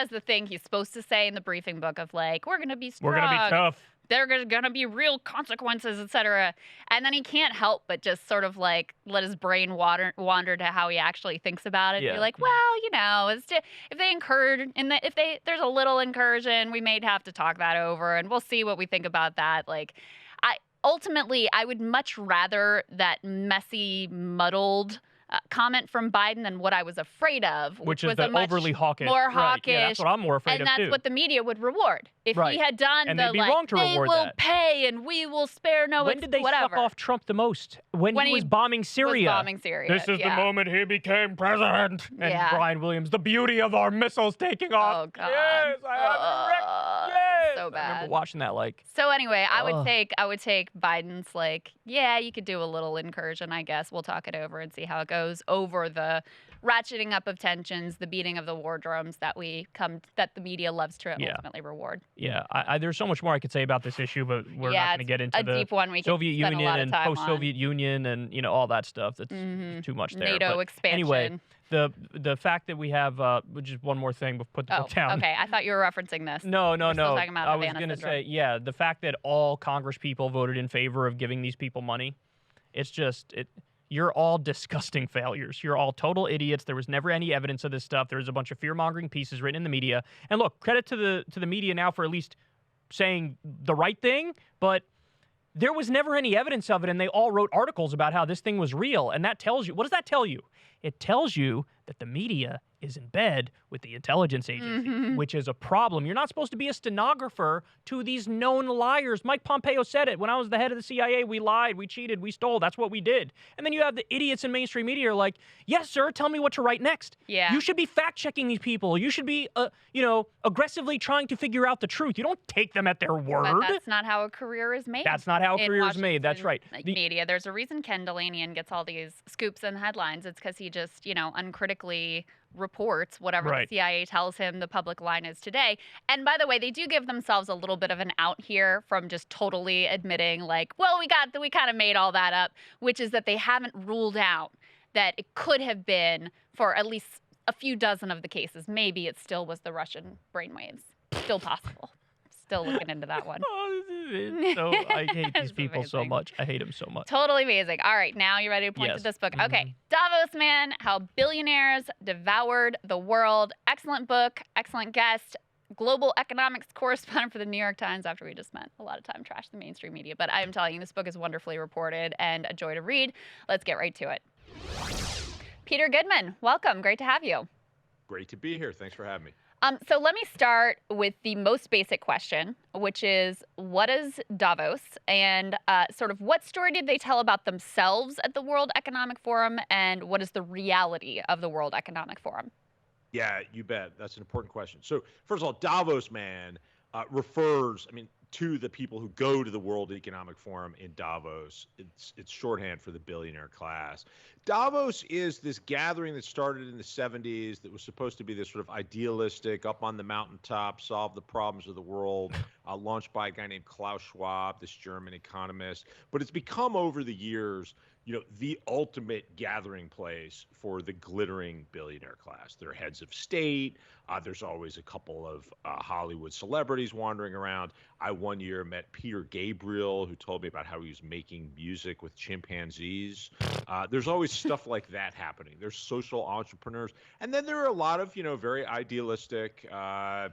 the thing he's supposed to say in the briefing book of, like, we're going to be strong. We're going to be tough. There are going to be real consequences, et cetera. And then he can't help but just sort of like let his brain wander to how he actually thinks about it. Yeah. Be like, well, you know, if there's a little incursion, we may have to talk that over, and we'll see what we think about that. Like, ultimately, I would much rather that messy, muddled comment from Biden than what I was afraid of, which was the overly hawkish. More hawkish. Right. Yeah, that's what I'm more afraid of, too. And that's what the media would reward. If he had done and they'd be wrong to they reward will that. pay and we will spare no When did they suck off Trump the most? When he was bombing Syria. This is the moment he became president. And Brian Williams, the beauty of our missiles taking off. Oh, God. Yes, I have it wrecked. Yes. So bad. I remember watching that, like. So anyway, I would take Biden's, like, yeah, you could do a little incursion, I guess. We'll talk it over and see how it goes over the ratcheting up of tensions, the beating of the war drums that the media loves to ultimately reward. Yeah, there's so much more I could say about this issue, but we're not going to get into the deep one we Soviet Union and post-Soviet Union and, you know, all that stuff. That's too much there. NATO expansion. Anyway, the fact that we have, just one more thing, put the book down. Okay, I thought you were referencing this. No. Still talking about I was going to say, the fact that all Congress people voted in favor of giving these people money, it's just, you're all disgusting failures. You're all total idiots. There was never any evidence of this stuff. There's a bunch of fear-mongering pieces written in the media. And look, credit to the media now for at least saying the right thing, but there was never any evidence of it, and they all wrote articles about how this thing was real. And that tells you, what does that tell you? It tells you that the media is in bed with the intelligence agency, which is a problem. You're not supposed to be a stenographer to these known liars. Mike Pompeo said it. When I was the head of the CIA, we lied, we cheated, we stole. That's what we did. And then you have the idiots in mainstream media who are like, yes, sir, tell me what to write next. Yeah. You should be fact-checking these people. You should be, aggressively trying to figure out the truth. You don't take them at their word. But that's not how a career is made. That's not how a in career is made. That's right. Media. There's a reason Ken Delanian gets all these scoops and headlines. It's because he just, uncritically reports whatever the CIA tells him the public line is today. And by the way, they do give themselves a little bit of an out here from just totally admitting like, well, we kind of made all that up, which is that they haven't ruled out that it could have been for at least a few dozen of the cases. Maybe it still was the Russian brainwaves. Still possible. Still looking into that one. So I hate these people so much. I hate them so much. Totally amazing. All right, now you ready to point to this book? Okay, Davos Man, How Billionaires Devoured the World. Excellent book, excellent guest, global economics correspondent for the New York Times after we just spent a lot of time trashing the mainstream media. But I am telling you, this book is wonderfully reported and a joy to read. Let's get right to it. Peter Goodman, welcome. Great to have you. Great to be here. Thanks for having me. So let me start with the most basic question, which is, what is Davos, and sort of what story did they tell about themselves at the World Economic Forum, and what is the reality of the World Economic Forum? Yeah, you bet. That's an important question. So first of all, Davos Man refers, to the people who go to the World Economic Forum in Davos. It's shorthand for the billionaire class. Davos is this gathering that started in the 70s that was supposed to be this sort of idealistic, up on the mountaintop, solve the problems of the world, launched by a guy named Klaus Schwab, this German economist. But it's become over the years, the ultimate gathering place for the glittering billionaire class. They're heads of state. There's always a couple of Hollywood celebrities wandering around. I one year met Peter Gabriel, who told me about how he was making music with chimpanzees. There's always stuff like that happening. There's social entrepreneurs. And then there are a lot of, very idealistic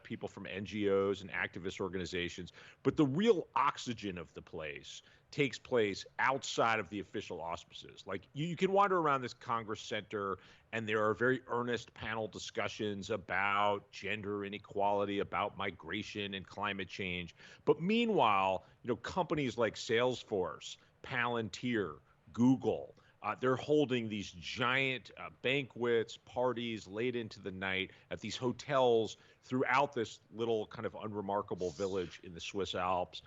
people from NGOs and activist organizations. But the real oxygen of the place takes place outside of the official auspices. Like you can wander around this Congress Center and there are very earnest panel discussions about gender inequality, about migration and climate change. But meanwhile, companies like Salesforce, Palantir, Google, they're holding these giant banquets, parties late into the night at these hotels throughout this little kind of unremarkable village in the Swiss Alps.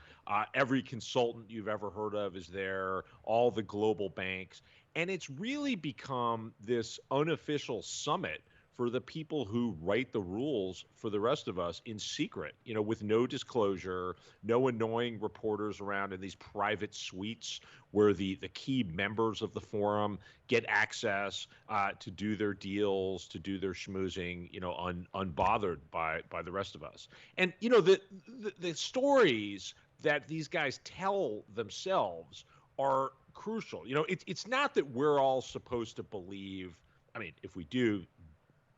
Every consultant you've ever heard of is there, all the global banks. And it's really become this unofficial summit for the people who write the rules for the rest of us in secret, with no disclosure, no annoying reporters around in these private suites where the key members of the forum get access to do their deals, to do their schmoozing, unbothered by the rest of us. And, the stories that these guys tell themselves are crucial. It's not that we're all supposed to believe, if we do,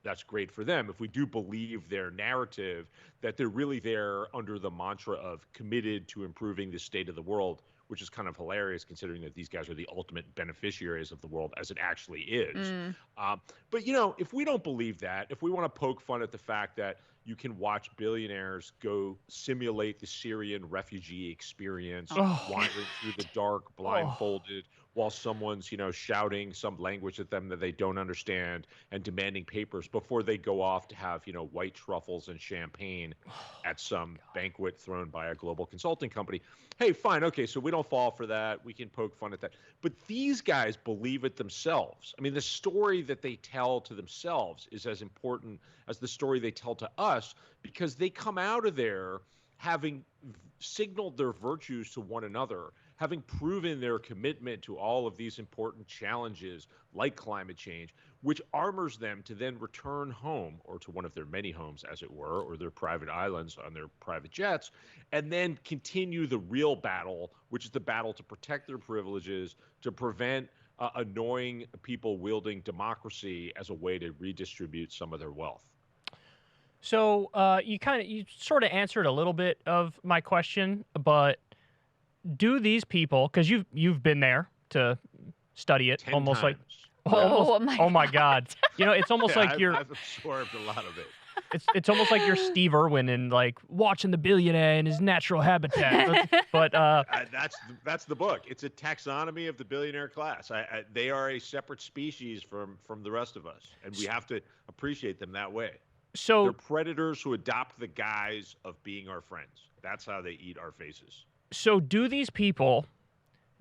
that's great for them. If we do believe their narrative, that they're really there under the mantra of committed to improving the state of the world, which is kind of hilarious considering that these guys are the ultimate beneficiaries of the world as it actually is. But, if we don't believe that, if we want to poke fun at the fact that you can watch billionaires go simulate the Syrian refugee experience, wandering through the dark, blindfolded, while someone's, shouting some language at them that they don't understand and demanding papers before they go off to have, white truffles and champagne at some banquet thrown by a global consulting company. Hey, fine. Okay, so we don't fall for that. We can poke fun at that. But these guys believe it themselves. The story that they tell to themselves is as important as the story they tell to us, because they come out of there having signaled their virtues to one another, having proven their commitment to all of these important challenges like climate change, which armors them to then return home, or to one of their many homes, as it were, or their private islands on their private jets, and then continue the real battle, which is the battle to protect their privileges, to prevent annoying people wielding democracy as a way to redistribute some of their wealth. So you sort of answered a little bit of my question, but do these people, because you've been there to study it 10 almost times. Oh my Oh my God. God. It's almost Yeah, like you're I've absorbed a lot of it. it's almost like you're Steve Irwin and like watching the billionaire in his natural habitat. But That's the book. It's a taxonomy of the billionaire class. They are a separate species from the rest of us, and we have to appreciate them that way. so They're predators who adopt the guise of being our friends. That's how they eat our faces. so do these people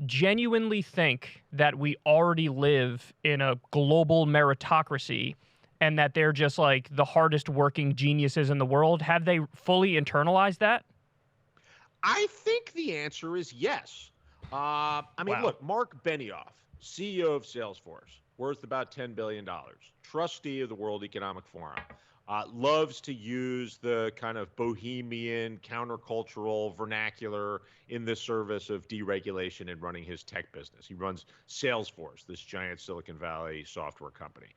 genuinely think that we already live in a global meritocracy and that they're just like the hardest working geniuses in the world? Have they fully internalized that? I think the answer is yes. I mean, Wow. look, Mark Benioff, CEO of Salesforce, worth about $10 billion, trustee of the World Economic Forum, loves to use the kind of bohemian, countercultural vernacular in the service of deregulation and running his tech business. He runs Salesforce, this giant Silicon Valley software company.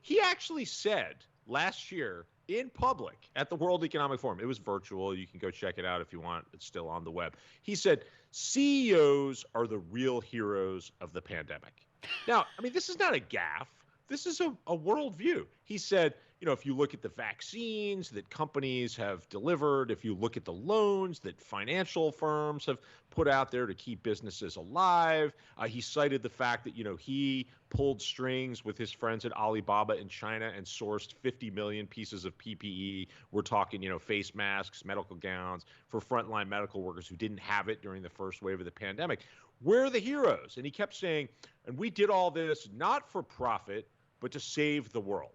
He actually said last year in public at the World Economic Forum, it was virtual, you can go check it out if you want, it's still on the web. He said, CEOs are the real heroes of the pandemic. Now, I mean, this is not a gaffe. This is a worldview. He said, if you look at the vaccines that companies have delivered, if you look at the loans that financial firms have put out there to keep businesses alive, he cited the fact that, he pulled strings with his friends at Alibaba in China and sourced 50 million pieces of PPE. We're talking, face masks, medical gowns for frontline medical workers who didn't have it during the first wave of the pandemic. We're the heroes. And he kept saying, and we did all this not for profit, but to save the world.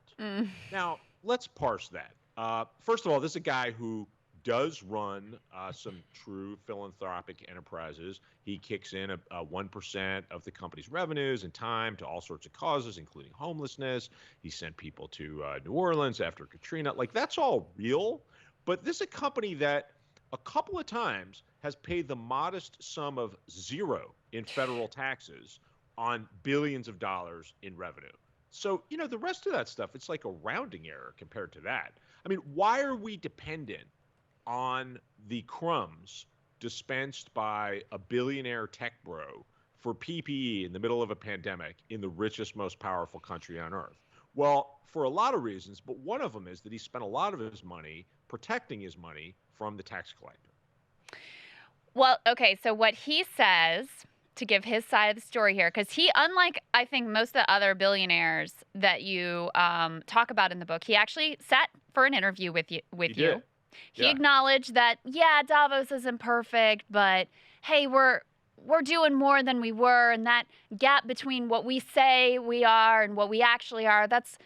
Now, let's parse that. First of all, this is a guy who does run some true philanthropic enterprises. He kicks in a 1% of the company's revenues and time to all sorts of causes, including homelessness. He sent people to New Orleans after Katrina. Like, that's all real. But this is a company that a couple of times has paid the modest sum of $0 in federal taxes on billions of dollars in revenue. So, the rest of that stuff, it's like a rounding error compared to that. I mean, why are we dependent on the crumbs dispensed by a billionaire tech bro for PPE in the middle of a pandemic in the richest, most powerful country on earth? Well, for a lot of reasons, but one of them is that he spent a lot of his money protecting his money from the tax collector. Well, okay, so what he says, to give his side of the story here, because he, unlike I think most of the other billionaires that you talk about in the book, he actually sat for an interview with you. Did. He acknowledged that, yeah, Davos isn't perfect, but hey, we're doing more than we were, and that gap between what we say we are and what we actually are, that's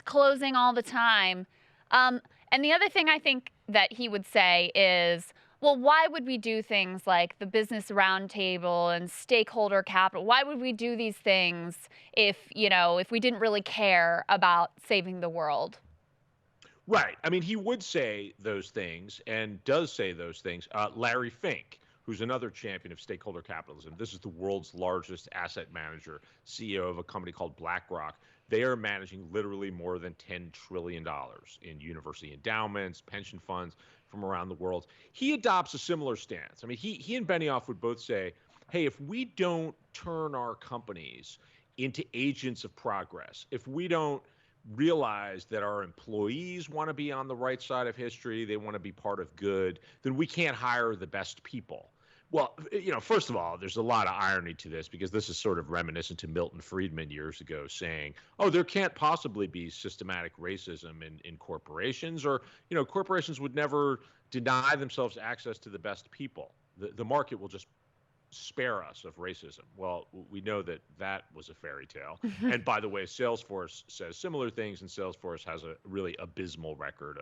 closing all the time. And the other thing I think that he would say is, well, why would we do things like the business roundtable and stakeholder capital? Why would we do these things if we didn't really care about saving the world? Right. I mean, he would say those things and does say those things. Larry Fink, who's another champion of stakeholder capitalism. This is the world's largest asset manager, CEO of a company called BlackRock. They are managing literally more than $10 trillion in university endowments, pension funds from around the world. He adopts a similar stance. I mean, he and Benioff would both say, hey, if we don't turn our companies into agents of progress, if we don't realize that our employees want to be on the right side of history, they want to be part of good, then we can't hire the best people. Well, first of all, there's a lot of irony to this because this is sort of reminiscent to Milton Friedman years ago saying, oh, there can't possibly be systematic racism in corporations, or, corporations would never deny themselves access to the best people. The market will just spare us of racism. Well, we know that was a fairy tale. And by the way, Salesforce says similar things, and Salesforce has a really abysmal record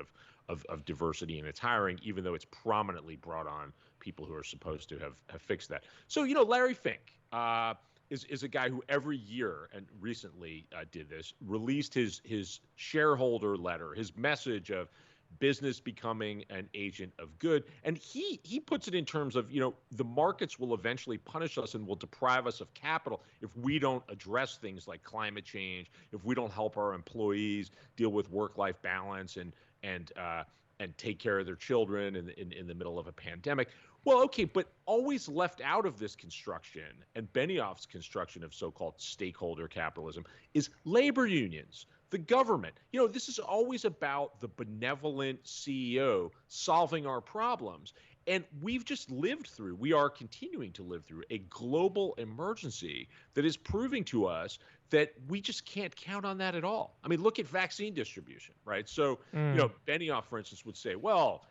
of diversity in its hiring, even though it's prominently brought on people who are supposed to have fixed that. So, Larry Fink is a guy who every year, and recently did this, released his shareholder letter, his message of business becoming an agent of good. And he puts it in terms of, the markets will eventually punish us and will deprive us of capital if we don't address things like climate change, if we don't help our employees deal with work-life balance and take care of their children in the middle of a pandemic. Well, okay, but always left out of this construction and Benioff's construction of so-called stakeholder capitalism is labor unions, the government. This is always about the benevolent CEO solving our problems. And we are continuing to live through a global emergency that is proving to us that we just can't count on that at all. I mean, look at vaccine distribution, right? So, Benioff, for instance, would say, well,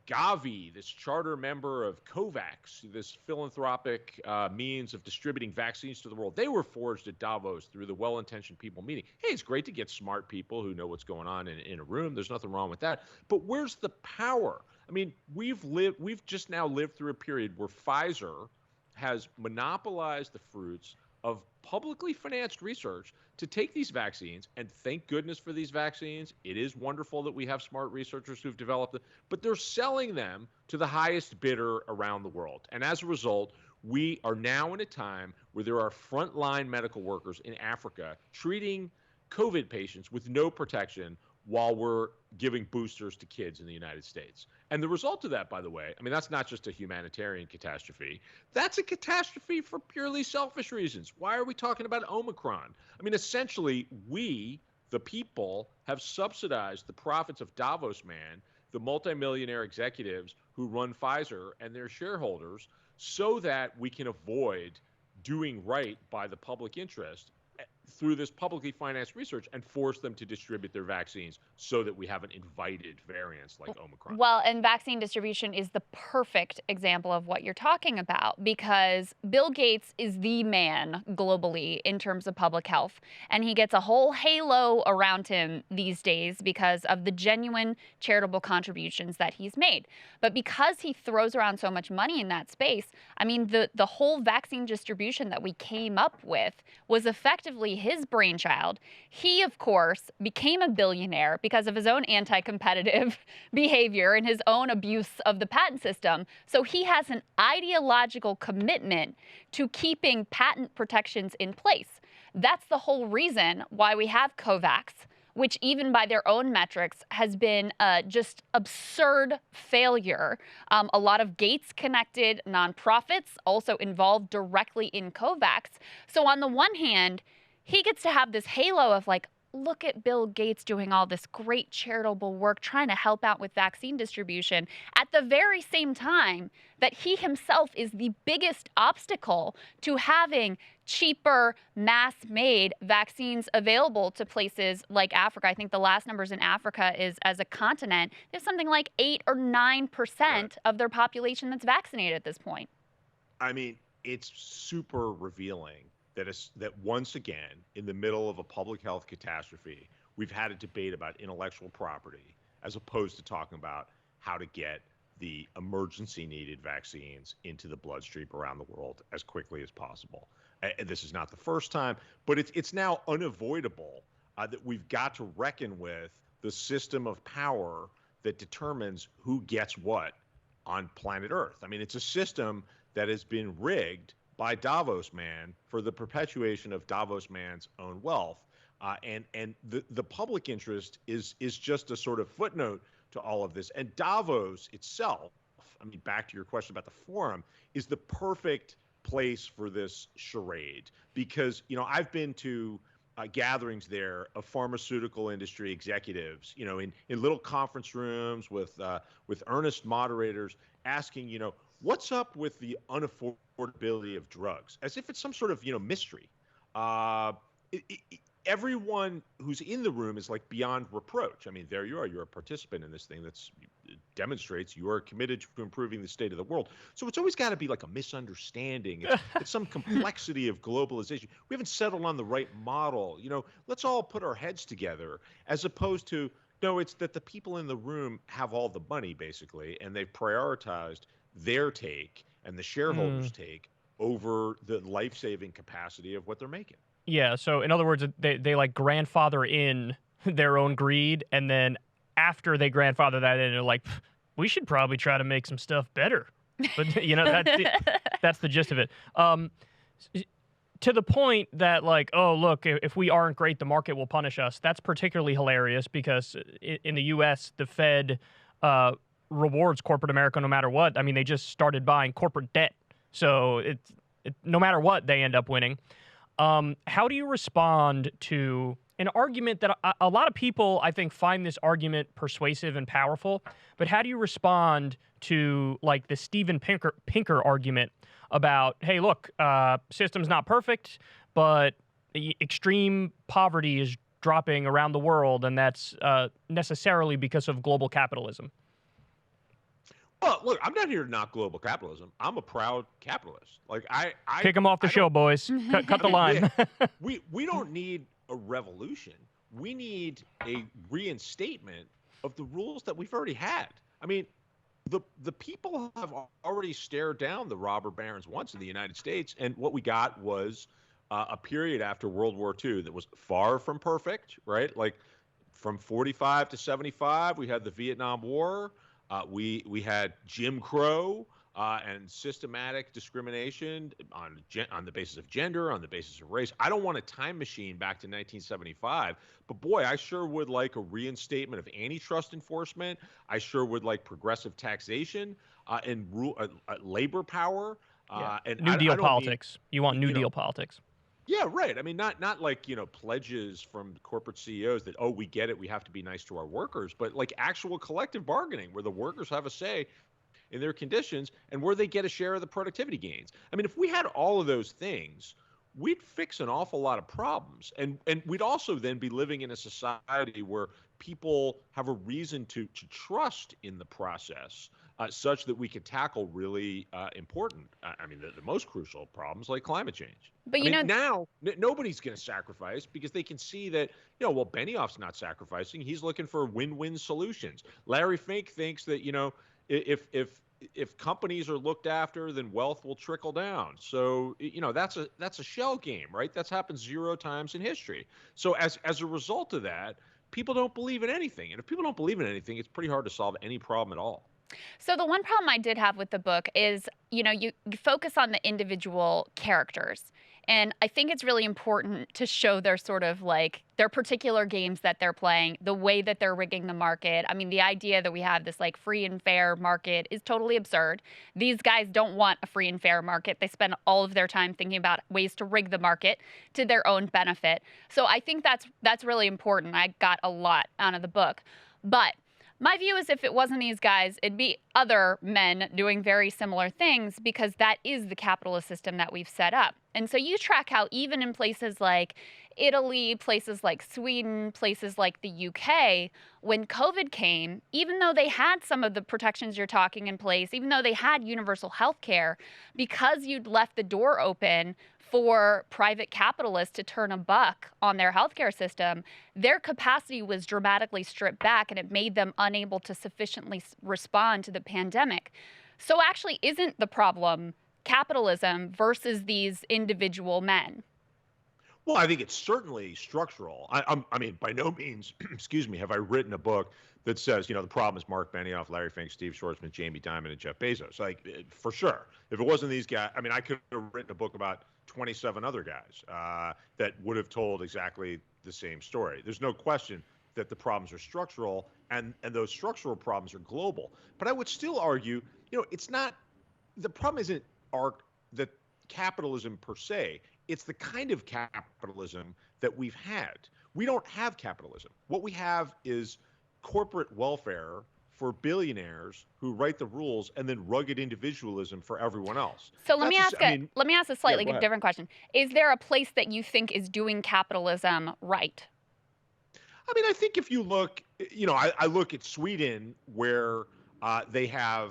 Gavi, this charter member of COVAX, this philanthropic means of distributing vaccines to the world, they were forged at Davos through the well-intentioned people meeting. Hey, it's great to get smart people who know what's going on in a room. There's nothing wrong with that. But where's the power? I mean, we've just now lived through a period where Pfizer has monopolized the fruits of publicly financed research to take these vaccines, and thank goodness for these vaccines. It is wonderful that we have smart researchers who've developed them, but they're selling them to the highest bidder around the world. And as a result, we are now in a time where there are frontline medical workers in Africa treating COVID patients with no protection while we're giving boosters to kids in the United States. And the result of that, by the way, I mean, that's not just a humanitarian catastrophe. That's a catastrophe for purely selfish reasons. Why are we talking about Omicron? I mean, essentially, we, the people, have subsidized the profits of Davos Man, the multimillionaire executives who run Pfizer and their shareholders, so that we can avoid doing right by the public interest through this publicly financed research and force them to distribute their vaccines so that we haven't invited variants like Omicron. Well, and vaccine distribution is the perfect example of what you're talking about, because Bill Gates is the man globally in terms of public health, and he gets a whole halo around him these days because of the genuine charitable contributions that he's made. But because he throws around so much money in that space, I mean, the whole vaccine distribution that we came up with was effectively his brainchild. He, of course, became a billionaire because of his own anti-competitive behavior and his own abuse of the patent system. So he has an ideological commitment to keeping patent protections in place. That's the whole reason why we have COVAX, which even by their own metrics has been just absurd failure. A lot of Gates-connected nonprofits also involved directly in COVAX. So on the one hand, he gets to have this halo of like, look at Bill Gates doing all this great charitable work, trying to help out with vaccine distribution, at the very same time that he himself is the biggest obstacle to having cheaper, mass-made vaccines available to places like Africa. I think the last numbers in Africa is, as a continent, there's something like 8 or 9% of their population that's vaccinated at this point. I mean, it's super revealing that once again, in the middle of a public health catastrophe, we've had a debate about intellectual property as opposed to talking about how to get the emergency needed vaccines into the bloodstream around the world as quickly as possible. And this is not the first time, but it's now unavoidable that we've got to reckon with the system of power that determines who gets what on planet Earth. I mean, it's a system that has been rigged by Davos Man for the perpetuation of Davos Man's own wealth. And the public interest is just a sort of footnote to all of this. And Davos itself, I mean, back to your question about the forum, is the perfect place for this charade. Because, I've been to gatherings there of pharmaceutical industry executives, in little conference rooms with earnest moderators asking, what's up with the unaffordability of drugs? As if it's some sort of, mystery. Everyone who's in the room is like beyond reproach. I mean, there you are. You're a participant in this thing that demonstrates you are committed to improving the state of the world. So it's always got to be like a misunderstanding. It's some complexity of globalization. We haven't settled on the right model. Let's all put our heads together, as opposed to, no, it's that the people in the room have all the money, basically, and they've prioritized their take and the shareholders' take over the life-saving capacity of what they're making. Yeah, so in other words, they like grandfather in their own greed, and then after they grandfather that in, they're like, we should probably try to make some stuff better. But, that's the gist of it. To the point that, like, oh, look, if we aren't great, the market will punish us. That's particularly hilarious because in the U.S., the Fed rewards corporate America no matter what. I mean, they just started buying corporate debt. So no matter what, they end up winning. How do you respond to an argument that a lot of people, I think, find this argument persuasive and powerful, but how do you respond to, like, the Steven Pinker argument about, hey, look, system's not perfect, but extreme poverty is dropping around the world, and that's necessarily because of global capitalism? Well, look, I'm not here to knock global capitalism. I'm a proud capitalist. Like I kick him off the show, boys. Cut the line. we don't need a revolution. We need a reinstatement of the rules that we've already had. I mean, the people have already stared down the robber barons once in the United States, and what we got was a period after World War II that was far from perfect, right? Like from 45 to 75, we had the Vietnam War. We had Jim Crow and systematic discrimination on the basis of gender, on the basis of race. I don't want a time machine back to 1975, but boy, I sure would like a reinstatement of antitrust enforcement. I sure would like progressive taxation and labor power. And New Deal politics. You want New Deal politics. Yeah, right. I mean, not like, pledges from corporate CEOs that, oh, we get it, we have to be nice to our workers, but like actual collective bargaining where the workers have a say in their conditions and where they get a share of the productivity gains. I mean, if we had all of those things, we'd fix an awful lot of problems. And we'd also then be living in a society where people have a reason to trust in the process. Such that we could tackle really important, the most crucial problems like climate change. But now nobody's going to sacrifice because they can see that, Benioff's not sacrificing. He's looking for win-win solutions. Larry Fink thinks that, if companies are looked after, then wealth will trickle down. So, that's a shell game, right? That's happened 0 times in history. So as a result of that, people don't believe in anything. And if people don't believe in anything, it's pretty hard to solve any problem at all. So the one problem I did have with the book is, you focus on the individual characters. And I think it's really important to show their sort of like their particular games that they're playing, the way that they're rigging the market. I mean, the idea that we have this like free and fair market is totally absurd. These guys don't want a free and fair market. They spend all of their time thinking about ways to rig the market to their own benefit. So I think that's really important. I got a lot out of the book. But my view is if it wasn't these guys, it'd be other men doing very similar things because that is the capitalist system that we've set up. And so you track how even in places like Italy, places like Sweden, places like the UK, when COVID came, even though they had some of the protections you're talking in place, even though they had universal health care, because you'd left the door open for private capitalists to turn a buck on their healthcare system, their capacity was dramatically stripped back and it made them unable to sufficiently respond to the pandemic. So actually, isn't the problem capitalism versus these individual men? Well, I think it's certainly structural. I mean, by no means, excuse me, have I written a book that says, the problem is Mark Benioff, Larry Fink, Steve Schwarzman, Jamie Dimon, and Jeff Bezos. Like, for sure. If it wasn't these guys, I could have written a book about 27 other guys that would have told exactly the same story. There's no question that the problems are structural and those structural problems are global. But I would still argue, it's not, the problem isn't the capitalism per se. It's the kind of capitalism that we've had. We don't have capitalism. What we have is corporate welfare for billionaires who write the rules and then rugged individualism for everyone else. So let me ask a slightly different question. Is there a place that you think is doing capitalism right? I think if you look, I look at Sweden where they have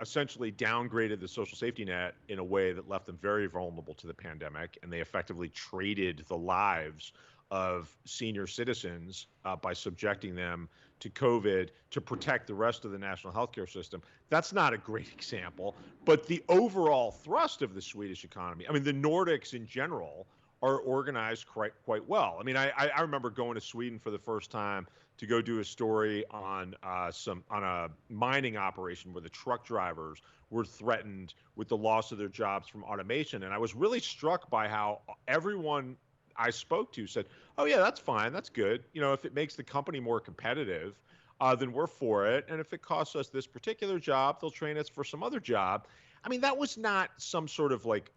essentially downgraded the social safety net in a way that left them very vulnerable to the pandemic, and they effectively traded the lives of senior citizens by subjecting them to COVID to protect the rest of the national healthcare system. That's not a great example, but the overall thrust of the Swedish economy, the Nordics in general are organized quite well. I remember going to Sweden for the first time to go do a story on a mining operation where the truck drivers were threatened with the loss of their jobs from automation. And I was really struck by how everyone I spoke to said, oh yeah, that's fine. That's good. If it makes the company more competitive, then we're for it. And if it costs us this particular job, they'll train us for some other job. I mean, that was not some sort of like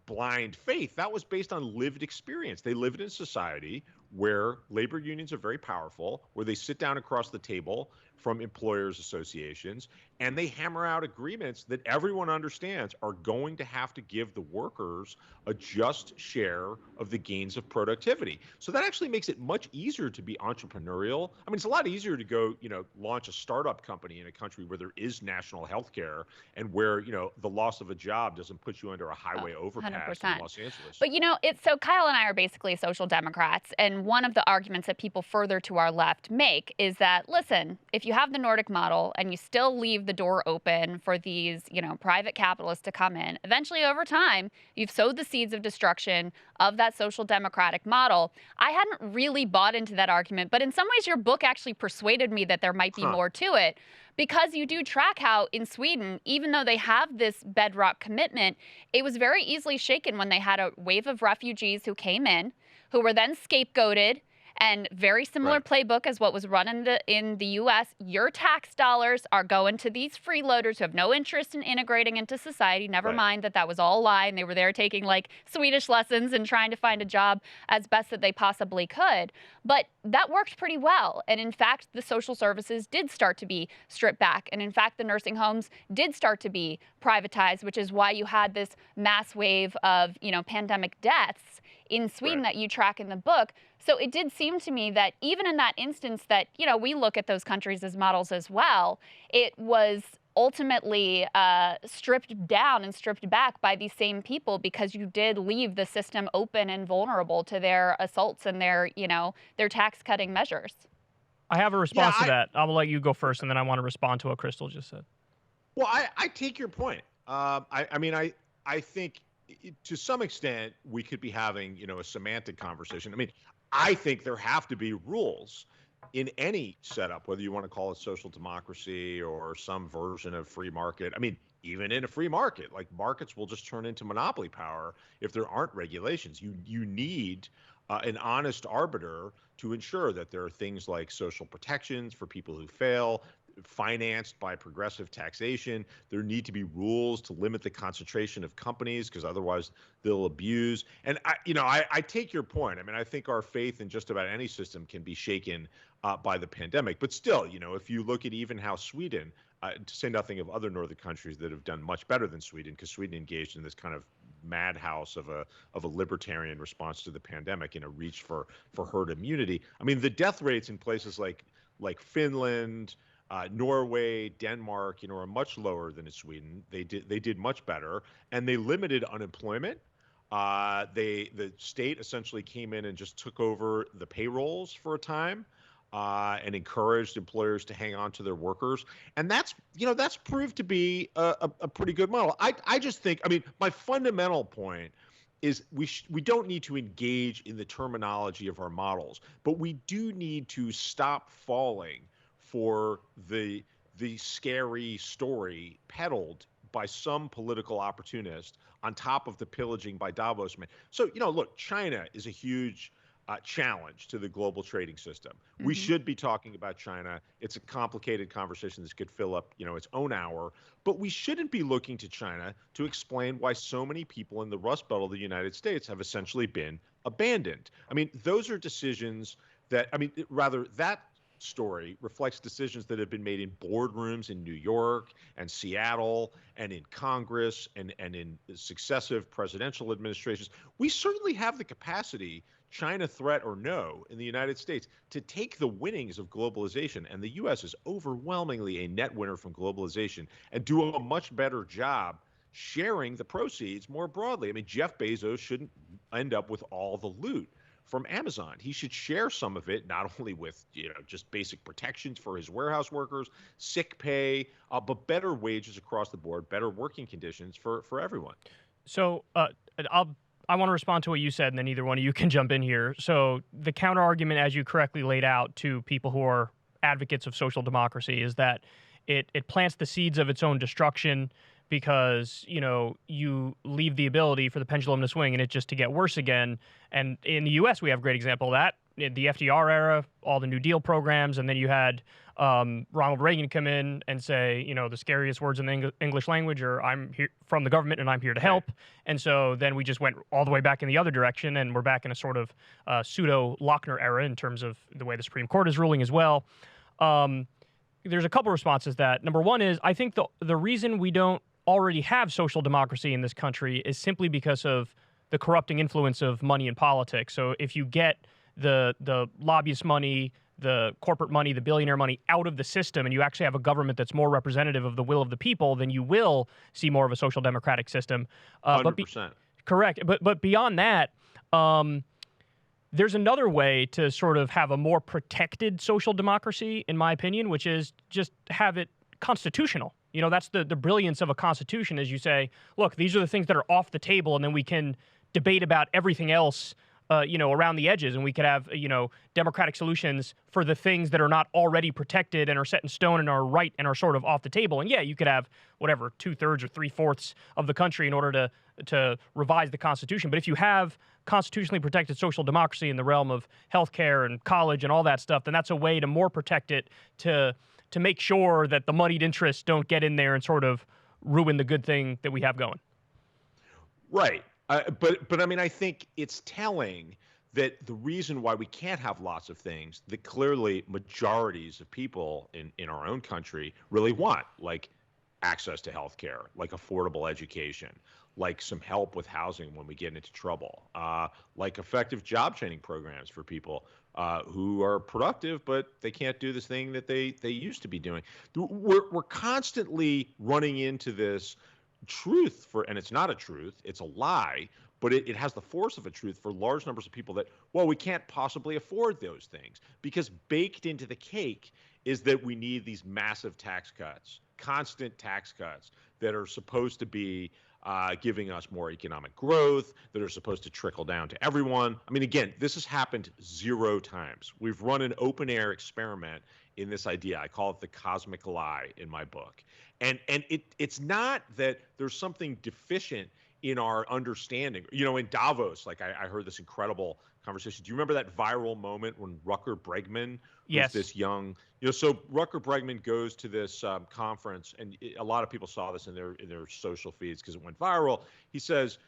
blind faith. That was based on lived experience. They lived in a society where labor unions are very powerful, where they sit down across the table from employers associations, and they hammer out agreements that everyone understands are going to have to give the workers a just share of the gains of productivity. So that actually makes it much easier to be entrepreneurial. I mean, it's a lot easier to go, launch a startup company in a country where there is national health care and where, the loss of a job doesn't put you under a highway overpass 100%. in Los Angeles. But it's so Kyle and I are basically social democrats, and one of the arguments that people further to our left make is that, listen, if you have the Nordic model and you still leave the door open for these, private capitalists to come in, eventually over time, you've sowed the seeds of destruction of that social democratic model. I hadn't really bought into that argument, but in some ways your book actually persuaded me that there might be more to it, because you do track how in Sweden, even though they have this bedrock commitment, it was very easily shaken when they had a wave of refugees who came in, who were then scapegoated, and very similar playbook as what was run in the U.S. Your tax dollars are going to these freeloaders who have no interest in integrating into society. Never mind that was all a lie, and they were there taking like Swedish lessons and trying to find a job as best that they possibly could. But that worked pretty well. And in fact, the social services did start to be stripped back. And in fact, the nursing homes did start to be privatized, which is why you had this mass wave of, pandemic deaths in Sweden that you track in the book. So it did seem to me that even in that instance that, we look at those countries as models as well, it was ultimately stripped down and stripped back by these same people, because you did leave the system open and vulnerable to their assaults and their tax cutting measures. I have a response to that. I'll let you go first, and then I want to respond to what Krystal just said. Well, I take your point. I think to some extent we could be having, a semantic conversation. I mean, I think there have to be rules in any setup, whether you want to call it social democracy or some version of free market. I mean, even in a free market, like markets will just turn into monopoly power if there aren't regulations. You need an honest arbiter to ensure that there are things like social protections for people who fail, financed by progressive taxation. There need to be rules to limit the concentration of companies, because otherwise they'll abuse. And I take your point. I mean, I think our faith in just about any system can be shaken by the pandemic. But still, if you look at even how Sweden, to say nothing of other northern countries that have done much better than Sweden, because Sweden engaged in this kind of madhouse of a libertarian response to the pandemic in a reach for herd immunity. I mean, the death rates in places like Finland, Norway, Denmark, are much lower than in Sweden. They did much better, and they limited unemployment. The state essentially came in and just took over the payrolls for a time, and encouraged employers to hang on to their workers. And that's proved to be a pretty good model. I just think, I mean, my fundamental point is we don't need to engage in the terminology of our models, but we do need to stop falling for the scary story peddled by some political opportunist on top of the pillaging by Davos men. So, look, China is a huge challenge to the global trading system. Mm-hmm. We should be talking about China. It's a complicated conversation. This could fill up, its own hour, but we shouldn't be looking to China to explain why so many people in the Rust Belt of the United States have essentially been abandoned. I mean, those are decisions that, that story reflects decisions that have been made in boardrooms in New York and Seattle and in Congress and in successive presidential administrations. We certainly have the capacity, China threat or no, in the United States to take the winnings of globalization, and the U.S. is overwhelmingly a net winner from globalization, and do a much better job sharing the proceeds more broadly. I mean, Jeff Bezos shouldn't end up with all the loot from Amazon. He should share some of it, not only with, just basic protections for his warehouse workers, sick pay, but better wages across the board, better working conditions for everyone. So I want to respond to what you said, and then either one of you can jump in here. So the counter argument, as you correctly laid out to people who are advocates of social democracy, is that it plants the seeds of its own destruction, because, you leave the ability for the pendulum to swing and it just to get worse again. And in the U.S., we have a great example of that. the FDR era, all the New Deal programs, and then you had Ronald Reagan come in and say, the scariest words in the English language are "I'm here from the government and I'm here to help." And so then we just went all the way back in the other direction, and we're back in a sort of pseudo Lochner era in terms of the way the Supreme Court is ruling as well. There's a couple responses to that. Number one is, I think the reason we don't already have social democracy in this country is simply because of the corrupting influence of money in politics. So if you get the lobbyist money, the corporate money, the billionaire money out of the system, and you actually have a government that's more representative of the will of the people, then you will see more of a social democratic system. 100%. Correct. But beyond that, there's another way to sort of have a more protected social democracy, in my opinion, which is just have it constitutional. That's the brilliance of a constitution, is you say, look, these are the things that are off the table, and then we can debate about everything else around the edges, and we could have, democratic solutions for the things that are not already protected and are set in stone and are right and are sort of off the table. And yeah, you could have whatever 2/3 or 3/4 of the country in order to revise the Constitution. But if you have constitutionally protected social democracy in the realm of healthcare and college and all that stuff, then that's a way to more protect it, to make sure that the moneyed interests don't get in there and sort of ruin the good thing that we have going. Right. But I mean, I think it's telling that the reason why we can't have lots of things that clearly majorities of people in our own country really want, like access to healthcare, like affordable education, like some help with housing when we get into trouble, like effective job training programs for people who are productive, but they can't do this thing that they used to be doing. We're constantly running into this truth and it's not a truth, it's a lie, but it has the force of a truth for large numbers of people that, well, we can't possibly afford those things, because baked into the cake is that we need these massive tax cuts, constant tax cuts that are supposed to be giving us more economic growth, that are supposed to trickle down to everyone. I mean, again, this has happened 0 times. We've run an open air experiment in this idea. I call it the cosmic lie in my book. And it's not that there's something deficient in our understanding. In Davos, like I heard this incredible conversation. Do you remember that viral moment when Rutger Bregman was this young, so Rutger Bregman goes to this conference, and a lot of people saw this in their social feeds because it went viral. He says,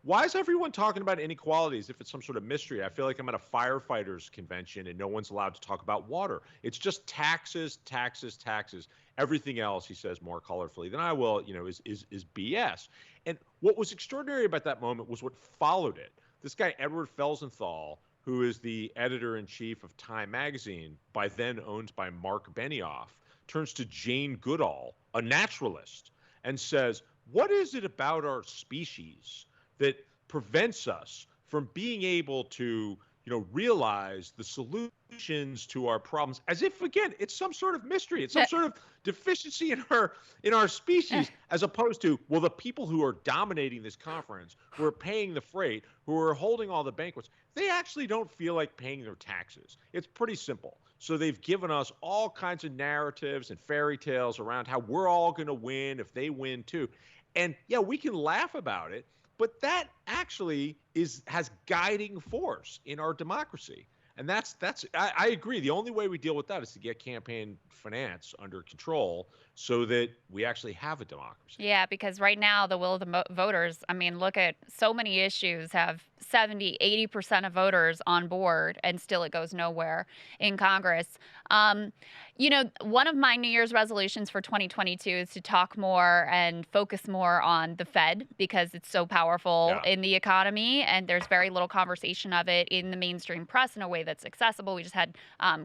why is everyone talking about inequalities if it's some sort of mystery? I feel like I'm at a firefighters convention and no one's allowed to talk about water. It's just taxes, taxes, taxes. Everything else, he says more colorfully than I will, is BS. And what was extraordinary about that moment was what followed it. This guy, Edward Felsenthal, who is the editor-in-chief of Time magazine, by then owned by Mark Benioff, turns to Jane Goodall, a naturalist, and says, what is it about our species that prevents us from being able to, realize the solutions to our problems, as if, again, it's some sort of mystery. It's some sort of deficiency in our species, as opposed to, well, the people who are dominating this conference, who are paying the freight, who are holding all the banquets, they actually don't feel like paying their taxes. It's pretty simple. So they've given us all kinds of narratives and fairy tales around how we're all going to win if they win too. And yeah, we can laugh about it, but that actually has guiding force in our democracy. And I agree. The only way we deal with that is to get campaign finance under control so that we actually have a democracy. Yeah, because right now the will of the voters, I mean, look at so many issues have 70, 80% of voters on board, and still it goes nowhere in Congress. One of my New Year's resolutions for 2022 is to talk more and focus more on the Fed, because it's so powerful in the economy, and there's very little conversation of it in the mainstream press in a way that's accessible. We just had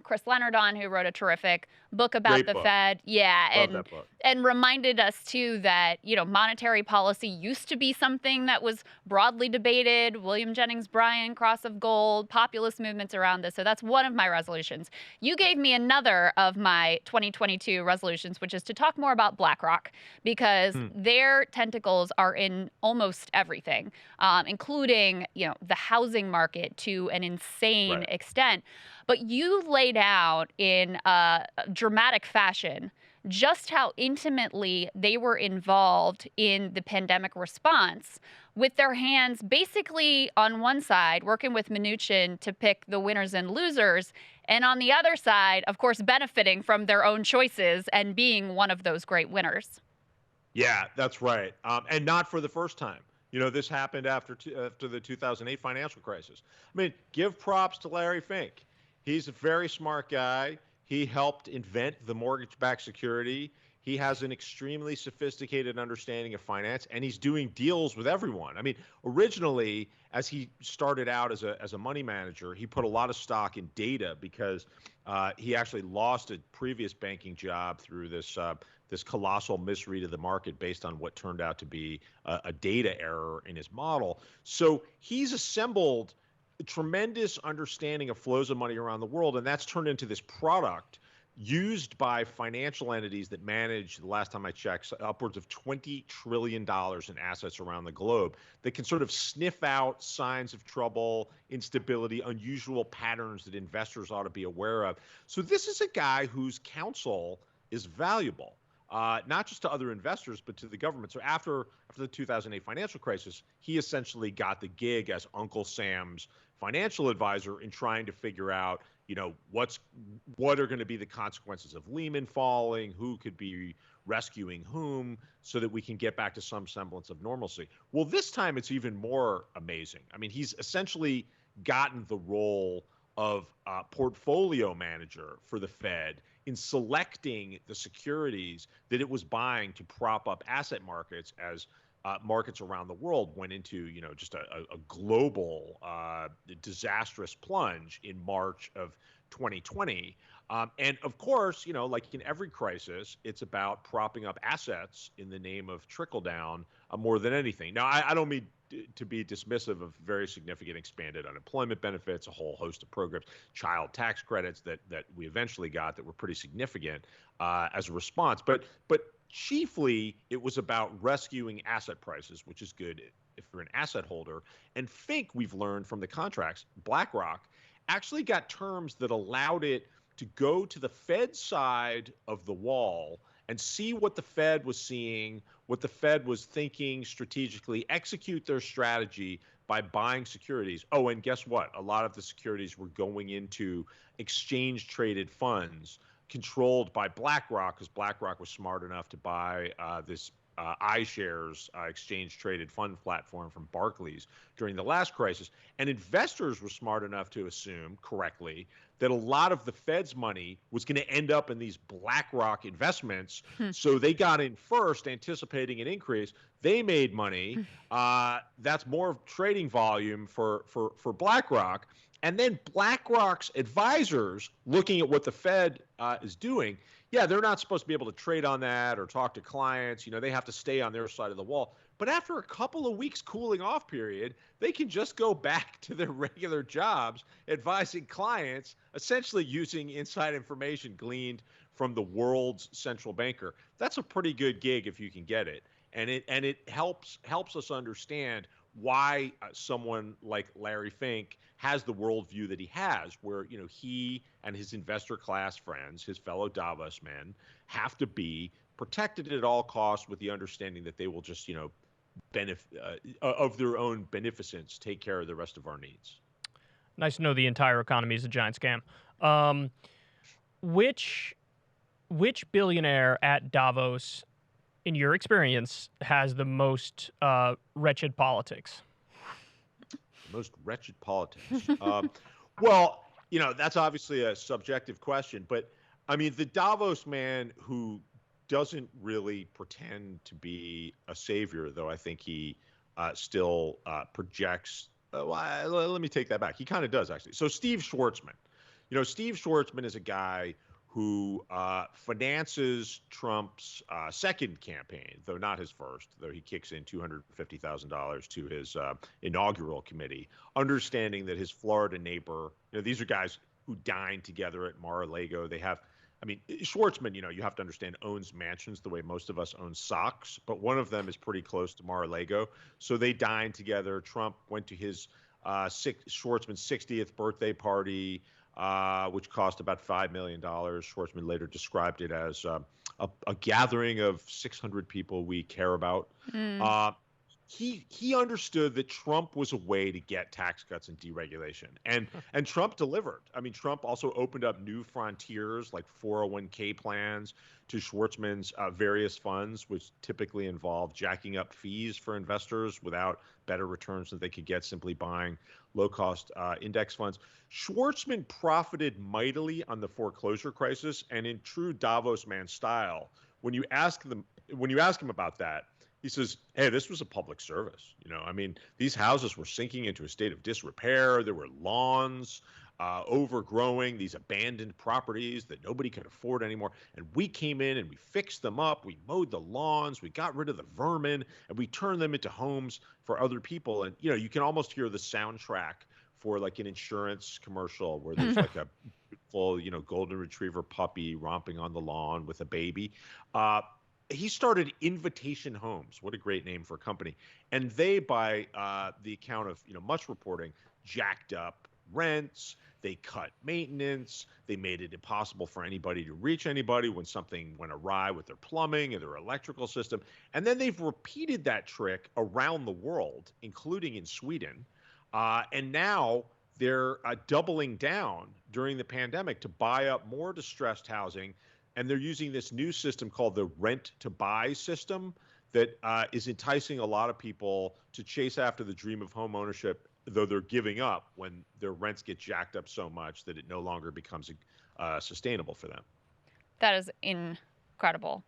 Chris Leonard on, who wrote a terrific book about Great the book. Fed. Yeah, Love that book. And reminded us too that, monetary policy used to be something that was broadly debated. William Jennings Bryan, Cross of Gold, populist movements around this. So that's one of my resolutions. You gave me another of my 2022 resolutions, which is to talk more about BlackRock, because their tentacles are in almost everything, including, the housing market to an insane extent. But you laid out in dramatic fashion just how intimately they were involved in the pandemic response, with their hands basically on one side working with Mnuchin to pick the winners and losers, and on the other side, of course, benefiting from their own choices and being one of those great winners. Yeah, that's right. And not for the first time. This happened after the 2008 financial crisis. I mean, give props to Larry Fink. He's a very smart guy. He helped invent the mortgage-backed security. He has an extremely sophisticated understanding of finance, and he's doing deals with everyone. I mean, originally, as he started out as a money manager, he put a lot of stock in data because he actually lost a previous banking job through this colossal misread of the market based on what turned out to be a data error in his model. So he's assembled a tremendous understanding of flows of money around the world, and that's turned into this product used by financial entities that manage, the last time I checked, upwards of $20 trillion in assets around the globe that can sort of sniff out signs of trouble, instability, unusual patterns that investors ought to be aware of. So this is a guy whose counsel is valuable. Not just to other investors, but to the government. So after the 2008 financial crisis, he essentially got the gig as Uncle Sam's financial advisor in trying to figure out, what are going to be the consequences of Lehman falling, who could be rescuing whom, so that we can get back to some semblance of normalcy. Well, this time it's even more amazing. I mean, he's essentially gotten the role of portfolio manager for the Fed in selecting the securities that it was buying to prop up asset markets as markets around the world went into, just a global disastrous plunge in March of 2020. And of course, like in every crisis, it's about propping up assets in the name of trickle down more than anything. Now, I don't mean to be dismissive of very significant expanded unemployment benefits, a whole host of programs, child tax credits that we eventually got that were pretty significant as a response. But chiefly, it was about rescuing asset prices, which is good if you're an asset holder. And Fink, we've learned from the contracts, BlackRock actually got terms that allowed it to go to the Fed side of the wall and see what the Fed was seeing, what the Fed was thinking strategically, execute their strategy by buying securities. Oh, and guess what? A lot of the securities were going into exchange-traded funds controlled by BlackRock, because BlackRock was smart enough to buy this iShares exchange-traded fund platform from Barclays during the last crisis. And investors were smart enough to assume, correctly, that a lot of the Fed's money was going to end up in these BlackRock investments. So they got in first, anticipating an increase. They made money. That's more trading volume for BlackRock. And then BlackRock's advisors, looking at what the Fed is doing, yeah, they're not supposed to be able to trade on that or talk to clients. They have to stay on their side of the wall. But after a couple of weeks cooling off period, they can just go back to their regular jobs, advising clients, essentially using inside information gleaned from the world's central banker. That's a pretty good gig if you can get it. And it helps us understand why someone like Larry Fink has the worldview that he has, where he and his investor class friends, his fellow Davos men, have to be protected at all costs with the understanding that they will just benefit of their own beneficence, take care of the rest of our needs. Nice to know the entire economy is a giant scam. Which billionaire at Davos, in your experience, has the most wretched politics? Most wretched politics. Well, that's obviously a subjective question, but I mean, the Davos man who doesn't really pretend to be a savior, though I think he still projects. Let me take that back. He kind of does, actually. So Steve Schwartzman. Steve Schwartzman is a guy who finances Trump's second campaign, though not his first, though he kicks in $250,000 to his inaugural committee, understanding that his Florida neighbor, these are guys who dine together at Mar-a-Lago. They have, Schwartzman, you have to understand, owns mansions the way most of us own socks, but one of them is pretty close to Mar-a-Lago. So they dine together. Trump went to his Schwartzman's 60th birthday party, which cost about $5 million. Schwartzman later described it as a gathering of 600 people we care about. Mm. He understood that Trump was a way to get tax cuts and deregulation, and Trump delivered. I mean, Trump also opened up new frontiers like 401k plans to Schwartzman's various funds, which typically involve jacking up fees for investors without better returns that they could get simply buying low-cost index funds. Schwartzman profited mightily on the foreclosure crisis, and in true Davos man style, when you ask him about that, he says, hey, this was a public service. I mean, these houses were sinking into a state of disrepair. There were lawns overgrowing, these abandoned properties that nobody could afford anymore. And we came in and we fixed them up. We mowed the lawns. We got rid of the vermin, and we turned them into homes for other people. And, you can almost hear the soundtrack for like an insurance commercial where there's like a beautiful, golden retriever puppy romping on the lawn with a baby. He started Invitation Homes. What a great name for a company. And they, by the account of much reporting, jacked up rents. They cut maintenance. They made it impossible for anybody to reach anybody when something went awry with their plumbing and their electrical system. And then they've repeated that trick around the world, including in Sweden. And now they're doubling down during the pandemic to buy up more distressed housing. And they're using this new system called the rent-to-buy system that is enticing a lot of people to chase after the dream of home ownership, though they're giving up when their rents get jacked up so much that it no longer becomes sustainable for them. That is incredible.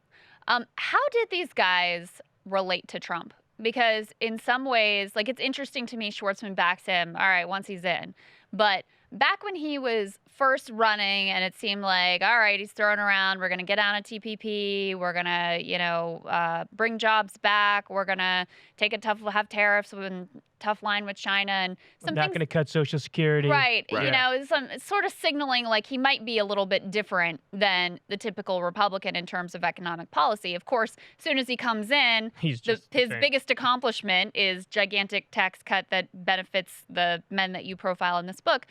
How did these guys relate to Trump? Because in some ways, like, it's interesting to me, Schwartzman backs him, all right, once he's in. But back when he was first running and it seemed like, all right, he's throwing around, we're going to get out of TPP, we're going to, bring jobs back, we're going to have tariffs with tough line with China, and I'm not going to cut Social Security. Right. It's sort of signaling like he might be a little bit different than the typical Republican in terms of economic policy. Of course, as soon as he comes in, his biggest accomplishment is gigantic tax cut that benefits the men that you profile in this book.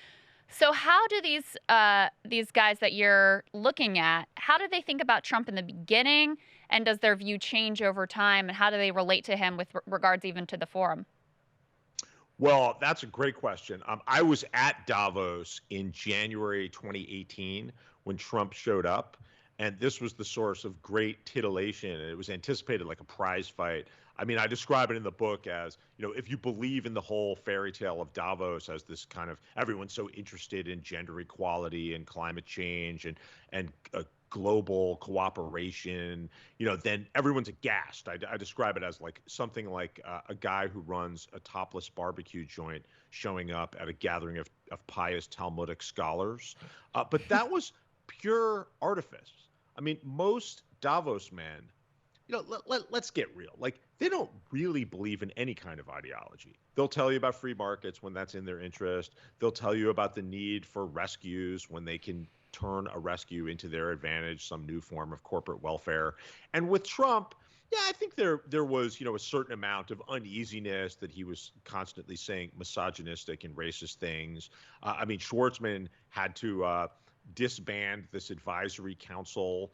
So how do these guys that you're looking at, how do they think about Trump in the beginning, and does their view change over time, and how do they relate to him with regards even to the forum? Well, that's a great question. I was at Davos in January 2018 when Trump showed up, and this was the source of great titillation, and it was anticipated like a prize fight. I mean, I describe it in the book as, if you believe in the whole fairy tale of Davos as this kind of, everyone's so interested in gender equality and climate change and global cooperation, then everyone's aghast. I describe it as like something like a guy who runs a topless barbecue joint showing up at a gathering of pious Talmudic scholars. But that was pure artifice. I mean, most Davos men, let's get real. Like, they don't really believe in any kind of ideology. They'll tell you about free markets when that's in their interest. They'll tell you about the need for rescues when they can turn a rescue into their advantage, some new form of corporate welfare. And with Trump, yeah, I think there was, a certain amount of uneasiness that he was constantly saying misogynistic and racist things. I mean, Schwartzman had to disband this advisory council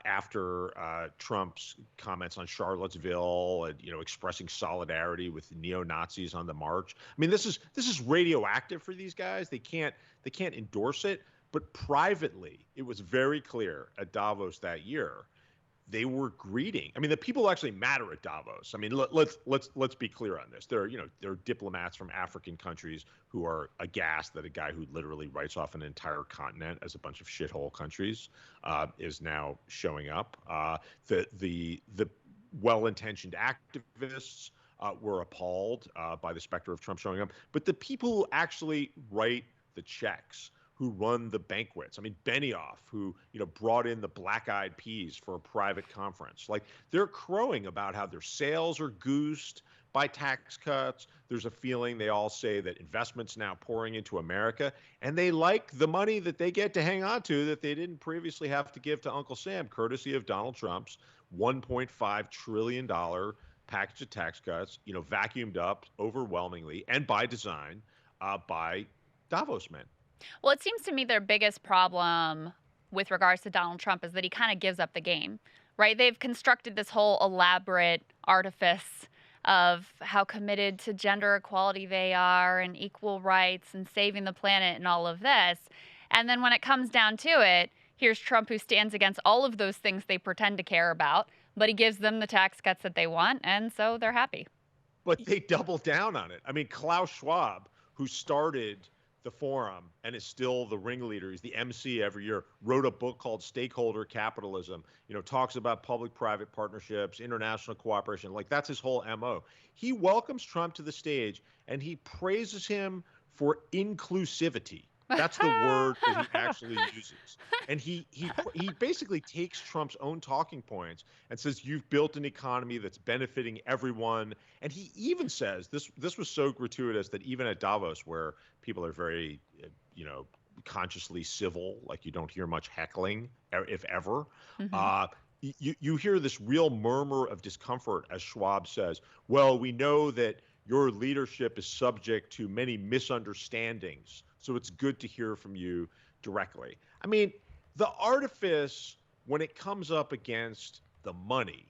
after Trump's comments on Charlottesville and, expressing solidarity with neo-Nazis on the march. I mean, this is radioactive for these guys. They can't endorse it. But privately, it was very clear at Davos that year, they were greeting. I mean, the people who actually matter at Davos. I mean, let's be clear on this. There are diplomats from African countries who are aghast that a guy who literally writes off an entire continent as a bunch of shithole countries is now showing up. The well-intentioned activists were appalled by the specter of Trump showing up. But the people who actually write the checks, who run the banquets. I mean, Benioff, who, brought in the Black Eyed Peas for a private conference. Like, they're crowing about how their sales are goosed by tax cuts. There's a feeling, they all say, that investment's now pouring into America, and they like the money that they get to hang on to that they didn't previously have to give to Uncle Sam, courtesy of Donald Trump's $1.5 trillion package of tax cuts, vacuumed up overwhelmingly and by design by Davos men. Well, it seems to me their biggest problem with regards to Donald Trump is that he kind of gives up the game, right? They've constructed this whole elaborate artifice of how committed to gender equality they are and equal rights and saving the planet and all of this. And then when it comes down to it, here's Trump who stands against all of those things they pretend to care about, but he gives them the tax cuts that they want, and so they're happy. But they double down on it. I mean, Klaus Schwab, who started the forum and is still the ringleader, he's the MC every year, wrote a book called Stakeholder Capitalism, talks about public-private partnerships, international cooperation, like that's his whole MO. He welcomes Trump to the stage and he praises him for inclusivity. That's the word that he actually uses. And he basically takes Trump's own talking points and says, you've built an economy that's benefiting everyone. And he even says, this was so gratuitous that even at Davos, where people are very, consciously civil, like you don't hear much heckling, if ever, you hear this real murmur of discomfort as Schwab says, well, we know that your leadership is subject to many misunderstandings. So it's good to hear from you directly. I mean, the artifice, when it comes up against the money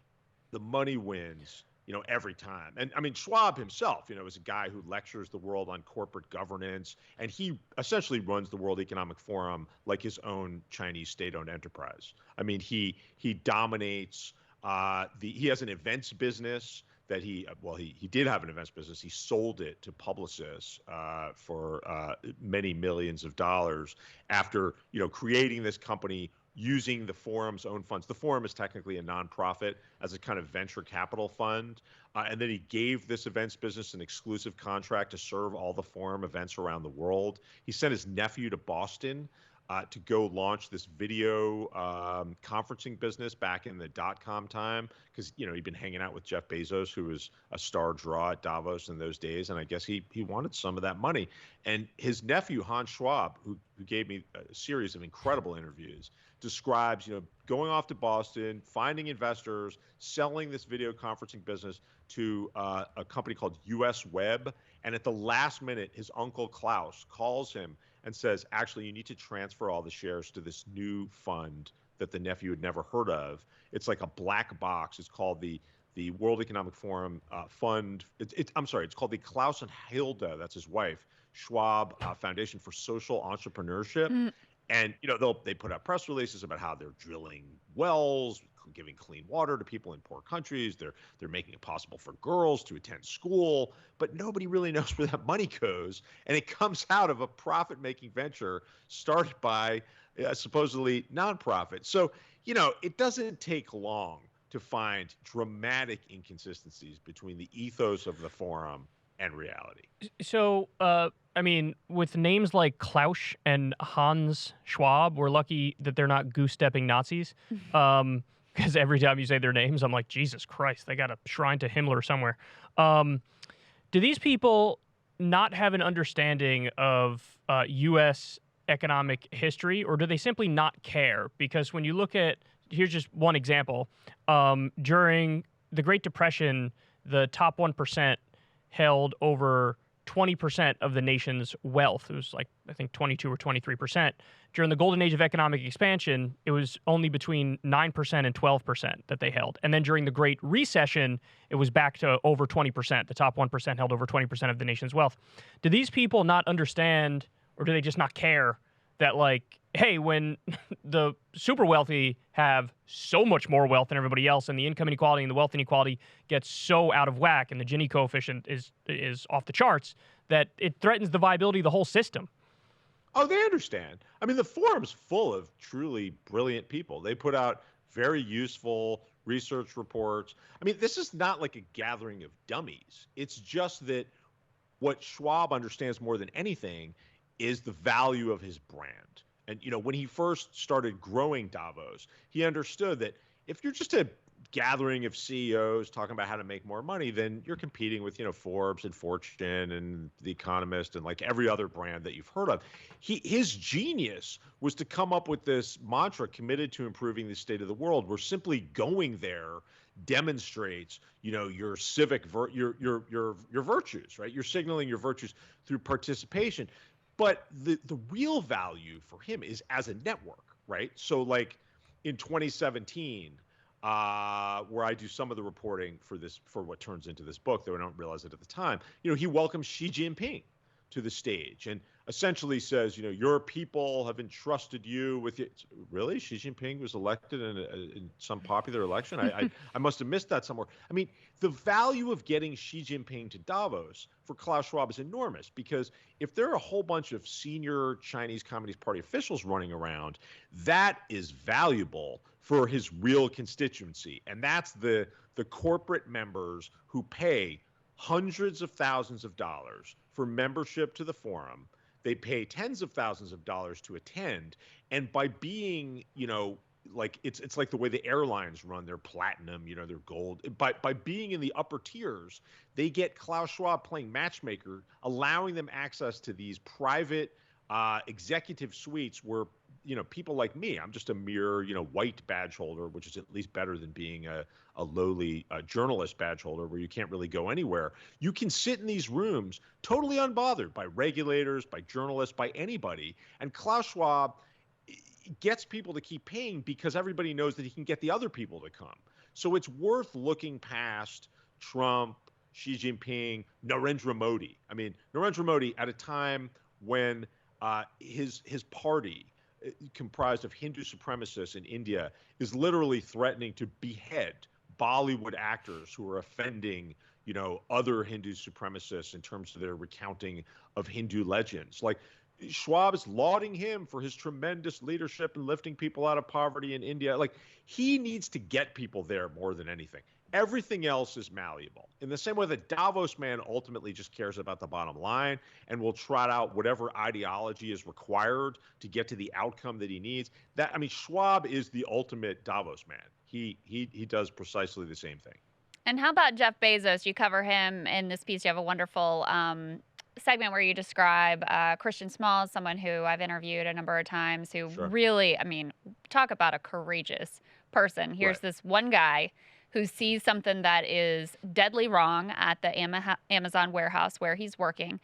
wins, every time. And I mean, Schwab himself, is a guy who lectures the world on corporate governance, and he essentially runs the World Economic Forum like his own Chinese state-owned enterprise. I mean, he dominates, he has an events business that he did have an events business. He sold it to Publicis for many millions of dollars after, creating this company using the forum's own funds. The forum is technically a nonprofit as a kind of venture capital fund. And then he gave this events business an exclusive contract to serve all the forum events around the world. He sent his nephew to Boston to go launch this video conferencing business back in the .com time, because he'd been hanging out with Jeff Bezos, who was a star draw at Davos in those days, and I guess he wanted some of that money. And his nephew Hans Schwab, who gave me a series of incredible interviews, describes going off to Boston, finding investors, selling this video conferencing business to a company called US Web, and at the last minute, his uncle Klaus calls him and says, actually, you need to transfer all the shares to this new fund that the nephew had never heard of. It's like a black box. It's called the World Economic Forum Fund. It's called the Klaus and Hilda, that's his wife, Schwab Foundation for Social Entrepreneurship. And, they put out press releases about how they're drilling wells, giving clean water to people in poor countries. They're making it possible for girls to attend school, but nobody really knows where that money goes. And it comes out of a profit-making venture started by supposedly nonprofit. So, it doesn't take long to find dramatic inconsistencies between the ethos of the forum and reality. So, with names like Klaus and Hans Schwab, we're lucky that they're not goose-stepping Nazis. Because every time you say their names, I'm like, Jesus Christ, they got a shrine to Himmler somewhere. Do these people not have an understanding of U.S. economic history, or do they simply not care? Because when you look at, here's just one example, during the Great Depression, the top 1% held over 20% of the nation's wealth. It was like, I think, 22 or 23%. During the golden age of economic expansion, it was only between 9% and 12% that they held. And then during the Great Recession, it was back to over 20%. The top 1% held over 20% of the nation's wealth. Do these people not understand, or do they just not care, that, like, hey, when the super wealthy have so much more wealth than everybody else, and the income inequality and the wealth inequality gets so out of whack, and the Gini coefficient is off the charts, that it threatens the viability of the whole system? Oh, they understand. I mean, the forum's full of truly brilliant people. They put out very useful research reports. I mean, this is not like a gathering of dummies. It's just that what Schwab understands more than anything is the value of his brand. And, when he first started growing Davos, he understood that if you're just a gathering of CEOs talking about how to make more money, then you're competing with, Forbes and Fortune and The Economist and like every other brand that you've heard of. His genius was to come up with this mantra, committed to improving the state of the world, where simply going there demonstrates, your civic, your virtues, right? You're signaling your virtues through participation. But the real value for him is as a network, right? So like in 2017, where I do some of the reporting for what turns into this book, though I don't realize it at the time. He welcomes Xi Jinping to the stage and essentially says, your people have entrusted you with it. Really? Xi Jinping was elected in some popular election? I must have missed that somewhere. I mean, the value of getting Xi Jinping to Davos for Klaus Schwab is enormous, because if there are a whole bunch of senior Chinese Communist Party officials running around, that is valuable for his real constituency. And that's the corporate members who pay hundreds of thousands of dollars for membership to the forum. They pay tens of thousands of dollars to attend. And by being, like it's like the way the airlines run their platinum, their gold. By being in the upper tiers, they get Klaus Schwab playing matchmaker, allowing them access to these private executive suites where people like me, I'm just a mere, white badge holder, which is at least better than being a lowly journalist badge holder where you can't really go anywhere. You can sit in these rooms totally unbothered by regulators, by journalists, by anybody. And Klaus Schwab gets people to keep paying because everybody knows that he can get the other people to come. So it's worth looking past Trump, Xi Jinping, Narendra Modi. I mean, Narendra Modi at a time when his party, comprised of Hindu supremacists in India, is literally threatening to behead Bollywood actors who are offending, other Hindu supremacists in terms of their recounting of Hindu legends. Like, Schwab is lauding him for his tremendous leadership in lifting people out of poverty in India. Like, he needs to get people there more than anything. Everything else is malleable. In the same way that Davos man ultimately just cares about the bottom line and will trot out whatever ideology is required to get to the outcome that he needs. Schwab is the ultimate Davos man. He does precisely the same thing. And how about Jeff Bezos? You cover him in this piece. You have a wonderful segment where you describe Christian Smalls, someone who I've interviewed a number of times, who really, talk about a courageous person. Here's this one guy who sees something that is deadly wrong at the Amazon warehouse where he's working.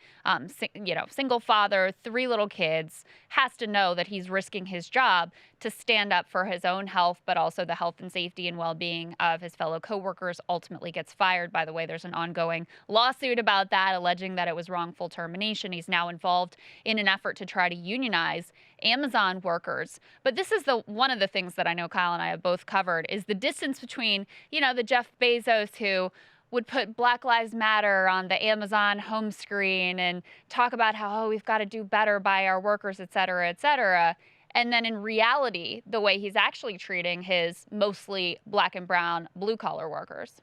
Single father, 3 little kids, has to know that he's risking his job to stand up for his own health, but also the health and safety and well-being of his fellow coworkers. Ultimately gets fired. By the way, there's an ongoing lawsuit about that, alleging that it was wrongful termination. He's now involved in an effort to try to unionize Amazon workers. But this is one of the things that I know Kyle and I have both covered, is the distance between, the Jeff Bezos who would put Black Lives Matter on the Amazon home screen and talk about how, we've got to do better by our workers, et cetera, et cetera. And then in reality, the way he's actually treating his mostly black and brown blue-collar workers.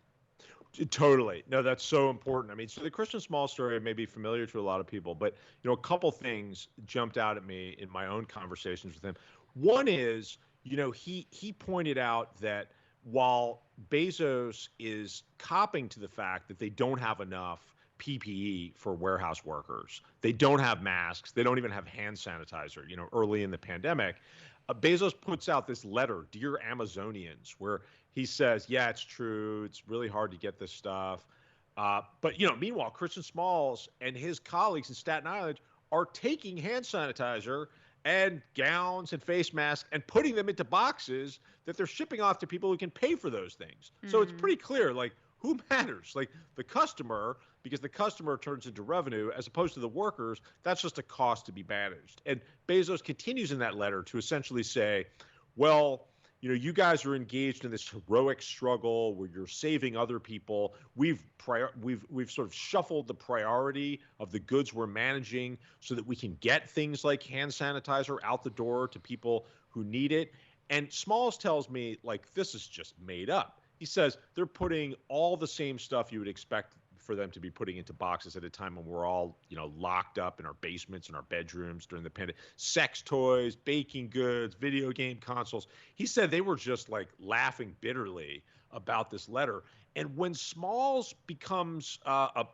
Totally. No, that's so important. So the Christian Smalls story may be familiar to a lot of people, but, a couple things jumped out at me in my own conversations with him. One is, he pointed out that while Bezos is copping to the fact that they don't have enough PPE for warehouse workers, they don't have masks, they don't even have hand sanitizer, early in the pandemic, Bezos puts out this letter, Dear Amazonians, where he says, yeah, it's true, it's really hard to get this stuff. But meanwhile, Christian Smalls and his colleagues in Staten Island are taking hand sanitizer and gowns and face masks and putting them into boxes that they're shipping off to people who can pay for those things. Mm-hmm. So it's pretty clear, like, who matters? Like, the customer, because the customer turns into revenue, as opposed to the workers, that's just a cost to be managed. And Bezos continues in that letter to essentially say, well, you guys are engaged in this heroic struggle where you're saving other people. We've sort of shuffled the priority of the goods we're managing so that we can get things like hand sanitizer out the door to people who need it. And Smalls tells me, like, this is just made up. He says they're putting all the same stuff you would expect for them to be putting into boxes at a time when we're all, locked up in our basements and our bedrooms during the pandemic. Sex toys, baking goods, video game consoles. He said they were just like laughing bitterly about this letter. And when Smalls becomes a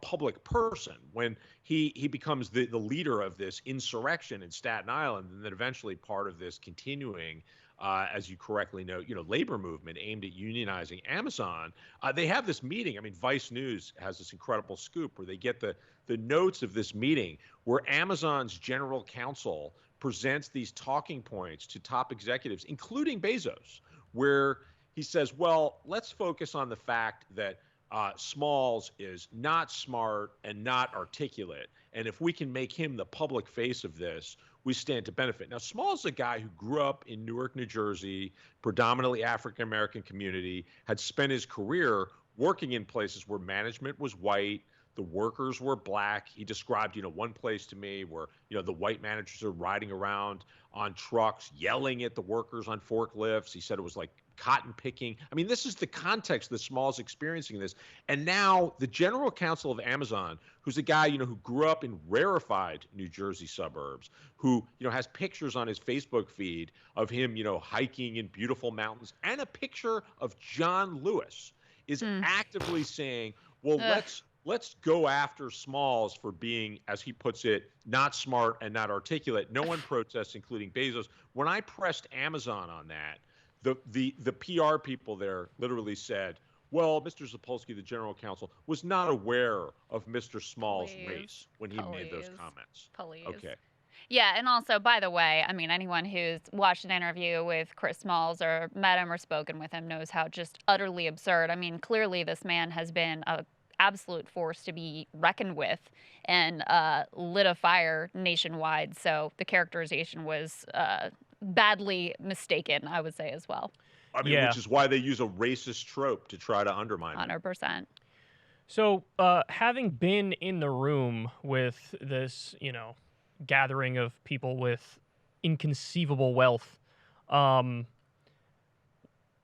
public person, when he becomes the leader of this insurrection in Staten Island, and then eventually part of this continuing, as you correctly note, labor movement aimed at unionizing Amazon, they have this meeting. Vice News has this incredible scoop where they get the notes of this meeting where Amazon's general counsel presents these talking points to top executives, including Bezos, where he says, well, let's focus on the fact that Smalls is not smart and not articulate. And if we can make him the public face of this, we stand to benefit. Now, Smalls is a guy who grew up in Newark, New Jersey, predominantly African-American community, had spent his career working in places where management was white, the workers were black. He described, one place to me where, the white managers are riding around on trucks, yelling at the workers on forklifts. He said it was like cotton picking. I mean, this is the context that Smalls experiencing this. And now the general counsel of Amazon, who's a guy, who grew up in rarefied New Jersey suburbs, who, has pictures on his Facebook feed of him, hiking in beautiful mountains, and a picture of John Lewis, is actively saying, well, let's go after Smalls for being, as he puts it, not smart and not articulate. No one protests, including Bezos. When I pressed Amazon on that, the PR people there literally said, well, Mr. Zapolsky, the general counsel, was not aware of Mr. Smalls' race when he made those comments. Please. Okay. Yeah, and also, by the way, I mean, anyone who's watched an interview with Chris Smalls or met him or spoken with him knows how just utterly absurd. I mean, clearly this man has been a absolute force to be reckoned with and lit a fire nationwide. So the characterization was badly mistaken, I would say, as well. I mean, which is why they use a racist trope to try to undermine it. 100%. So having been in the room with this, gathering of people with inconceivable wealth,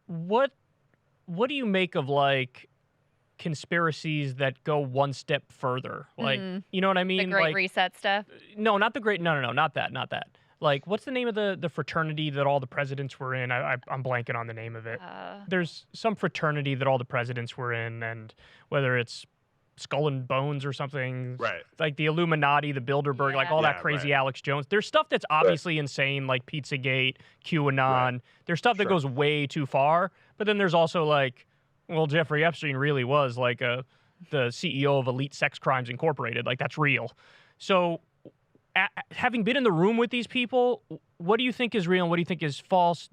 what do you make of, like, conspiracies that go one step further? Like, you know what I mean? The Great Reset stuff? No, not the Great, no, not that. Like, what's the name of the fraternity that all the presidents were in? I'm blanking on the name of it. There's some fraternity that all the presidents were in, and whether it's Skull and Bones or something, right? Like the Illuminati, the Bilderberg, like all that crazy Alex Jones. There's stuff that's obviously insane, like Pizzagate, QAnon. Right. There's stuff that goes way too far, but then there's also like, well, Jeffrey Epstein really was like the CEO of Elite Sex Crimes Incorporated. Like, that's real. So having been in the room with these people, what do you think is real and what do you think is false?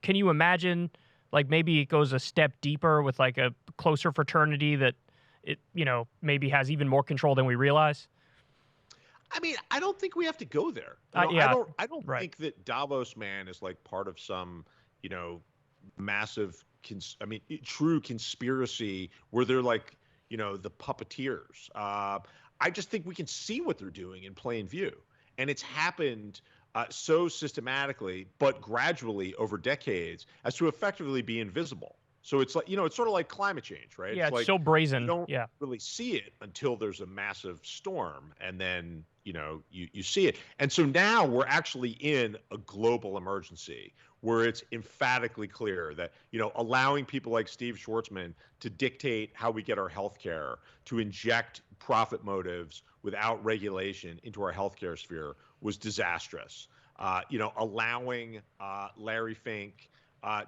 Can you imagine, like, maybe it goes a step deeper with like a closer fraternity that it, maybe has even more control than we realize? I mean, I don't think we have to go there. I don't think that Davos man is like part of some, massive, true conspiracy where they're like, the puppeteers. I just think we can see what they're doing in plain view. And it's happened so systematically, but gradually over decades as to effectively be invisible. So it's like, it's sort of like climate change, right? Yeah, it's like, so brazen. You don't really see it until there's a massive storm, and then, you see it. And so now we're actually in a global emergency where it's emphatically clear that, allowing people like Steve Schwartzman to dictate how we get our health care, to inject profit motives without regulation into our healthcare sphere was disastrous. Allowing Larry Fink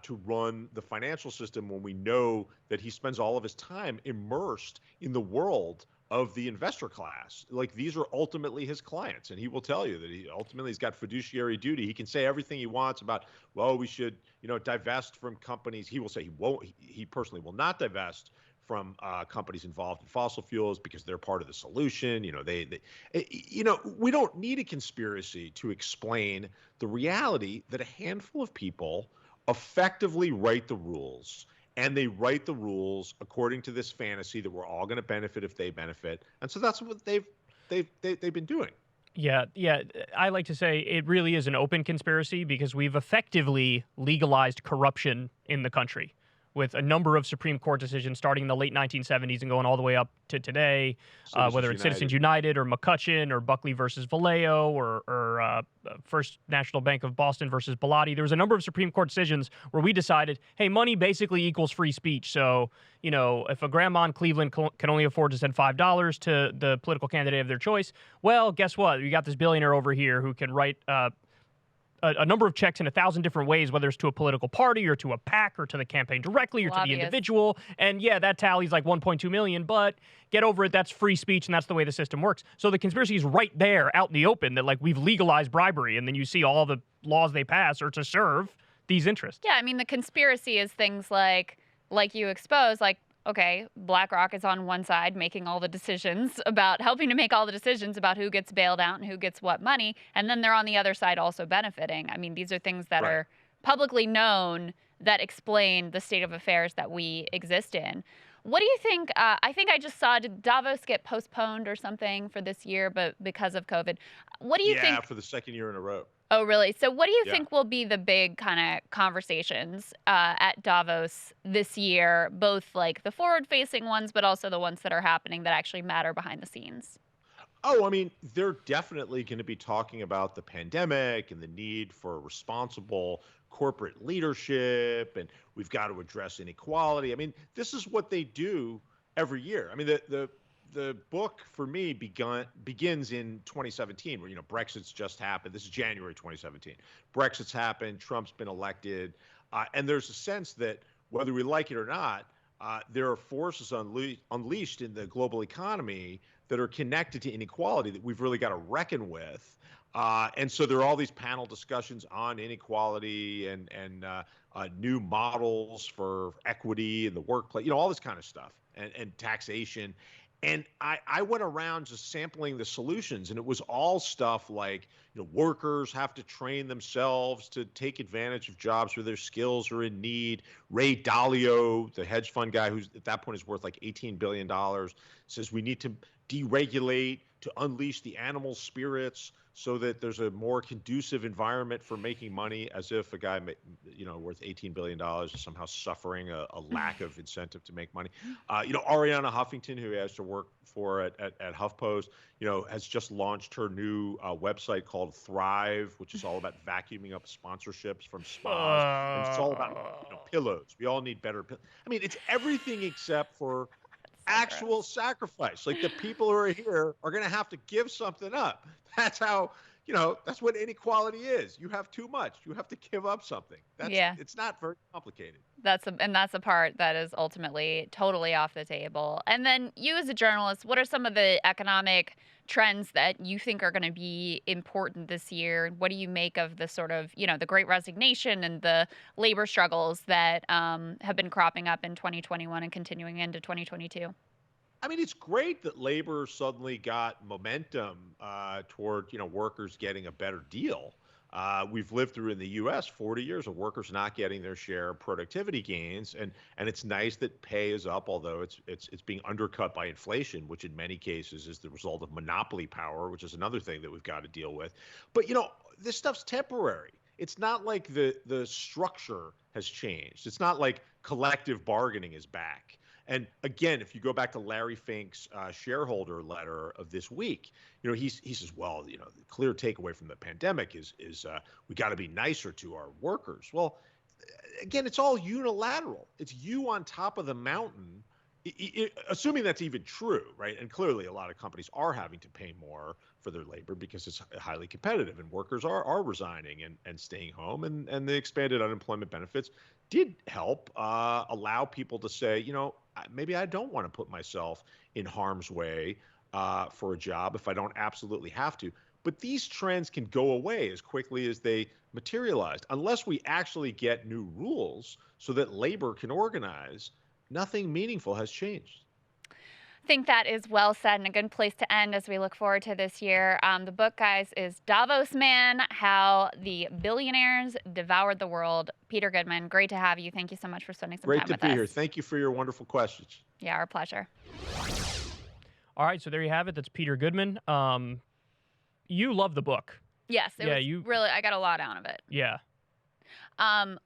to run the financial system when we know that he spends all of his time immersed in the world of the investor class. Like, these are ultimately his clients, and he will tell you that he's got fiduciary duty. He can say everything he wants about, well, we should, divest from companies. He will say he personally will not divest from companies involved in fossil fuels because they're part of the solution. We don't need a conspiracy to explain the reality that a handful of people effectively write the rules, and they write the rules according to this fantasy that we're all going to benefit if they benefit. And so that's what they've been doing. Yeah. I like to say it really is an open conspiracy because we've effectively legalized corruption in the country with a number of Supreme Court decisions starting in the late 1970s and going all the way up to today, whether it's Citizens United or McCutcheon or Buckley versus Vallejo or First National Bank of Boston versus Bilotti. There was a number of Supreme Court decisions where we decided, hey, money basically equals free speech. So, if a grandma in Cleveland can only afford to send $5 to the political candidate of their choice, well, guess what? We got this billionaire over here who can write a number of checks in 1,000 different ways, whether it's to a political party or to a PAC or to the campaign directly or to the individual. And yeah, that tally's like 1.2 million, but get over it. That's free speech, and that's the way the system works. So the conspiracy is right there out in the open that, like, we've legalized bribery, and then you see all the laws they pass are to serve these interests. Yeah, I mean, the conspiracy is things like you expose, like, okay, BlackRock is on one side making all the decisions about helping to make all the decisions about who gets bailed out and who gets what money. And then they're on the other side also benefiting. I mean, these are things that Right. are publicly known that explain the state of affairs that we exist in. What do you think? I think I just saw, did Davos get postponed or something for this year, but because of COVID? What do you Yeah, think? for the second year in a row. Oh, really? So what do you Yeah. think will be the big kind of conversations at Davos this year, both like the forward-facing ones, but also the ones that are happening that actually matter behind the scenes? Oh, I mean, they're definitely going to be talking about the pandemic and the need for responsible corporate leadership, and we've got to address inequality. I mean, this is what they do every year. I mean, the book for me begins in 2017, where Brexit's just happened. This is January 2017. Brexit's happened. Trump's been elected, and there's a sense that whether we like it or not, there are forces unleashed in the global economy that are connected to inequality that we've really got to reckon with. And so there are all these panel discussions on inequality and new models for equity in the workplace, all this kind of stuff, and taxation. And I went around just sampling the solutions, and it was all stuff like, workers have to train themselves to take advantage of jobs where their skills are in need. Ray Dalio, the hedge fund guy who's at that point is worth like $18 billion, says we need to deregulate to unleash the animal spirits so that there's a more conducive environment for making money, as if a guy, worth $18 billion is somehow suffering a lack of incentive to make money. Ariana Huffington, who has to work for at HuffPost, has just launched her new website called Thrive, which is all about vacuuming up sponsorships from spas. And it's all about, pillows. We all need better pillows. I mean, it's everything except for actual sacrifice. Like, the people who are here are going to have to give something up. That's how, that's what inequality is. You have too much. You have to give up something. It's not very complicated. That's a part that is ultimately totally off the table. And then you as a journalist, what are some of the economic trends that you think are going to be important this year? What do you make of the sort of, the Great Resignation and the labor struggles that have been cropping up in 2021 and continuing into 2022? I mean, it's great that labor suddenly got momentum toward, workers getting a better deal. We've lived through in the U.S. 40 years of workers not getting their share of productivity gains, and it's nice that pay is up, although it's being undercut by inflation, which in many cases is the result of monopoly power, which is another thing that we've got to deal with. But this stuff's temporary. It's not like the structure has changed. It's not like collective bargaining is back. And again, if you go back to Larry Fink's shareholder letter of this week, he says, well, the clear takeaway from the pandemic is we got to be nicer to our workers. Well, again, it's all unilateral. It's you on top of the mountain, assuming that's even true, right? And clearly a lot of companies are having to pay more for their labor because it's highly competitive, and workers are resigning and staying home, and the expanded unemployment benefits did help allow people to say, maybe I don't want to put myself in harm's way for a job if I don't absolutely have to. But these trends can go away as quickly as they materialized. Unless we actually get new rules so that labor can organize, nothing meaningful has changed. I think that is well said and a good place to end as we look forward to this year. The book, guys, is Davos Man, How the Billionaires Devoured the World. Peter Goodman, great to have you. Thank you so much for spending some time with us. Great to be here. Thank you for your wonderful questions. Yeah, our pleasure. All right, so there you have it. That's Peter Goodman. You love the book. Yes, really, I got a lot out of it. Yeah.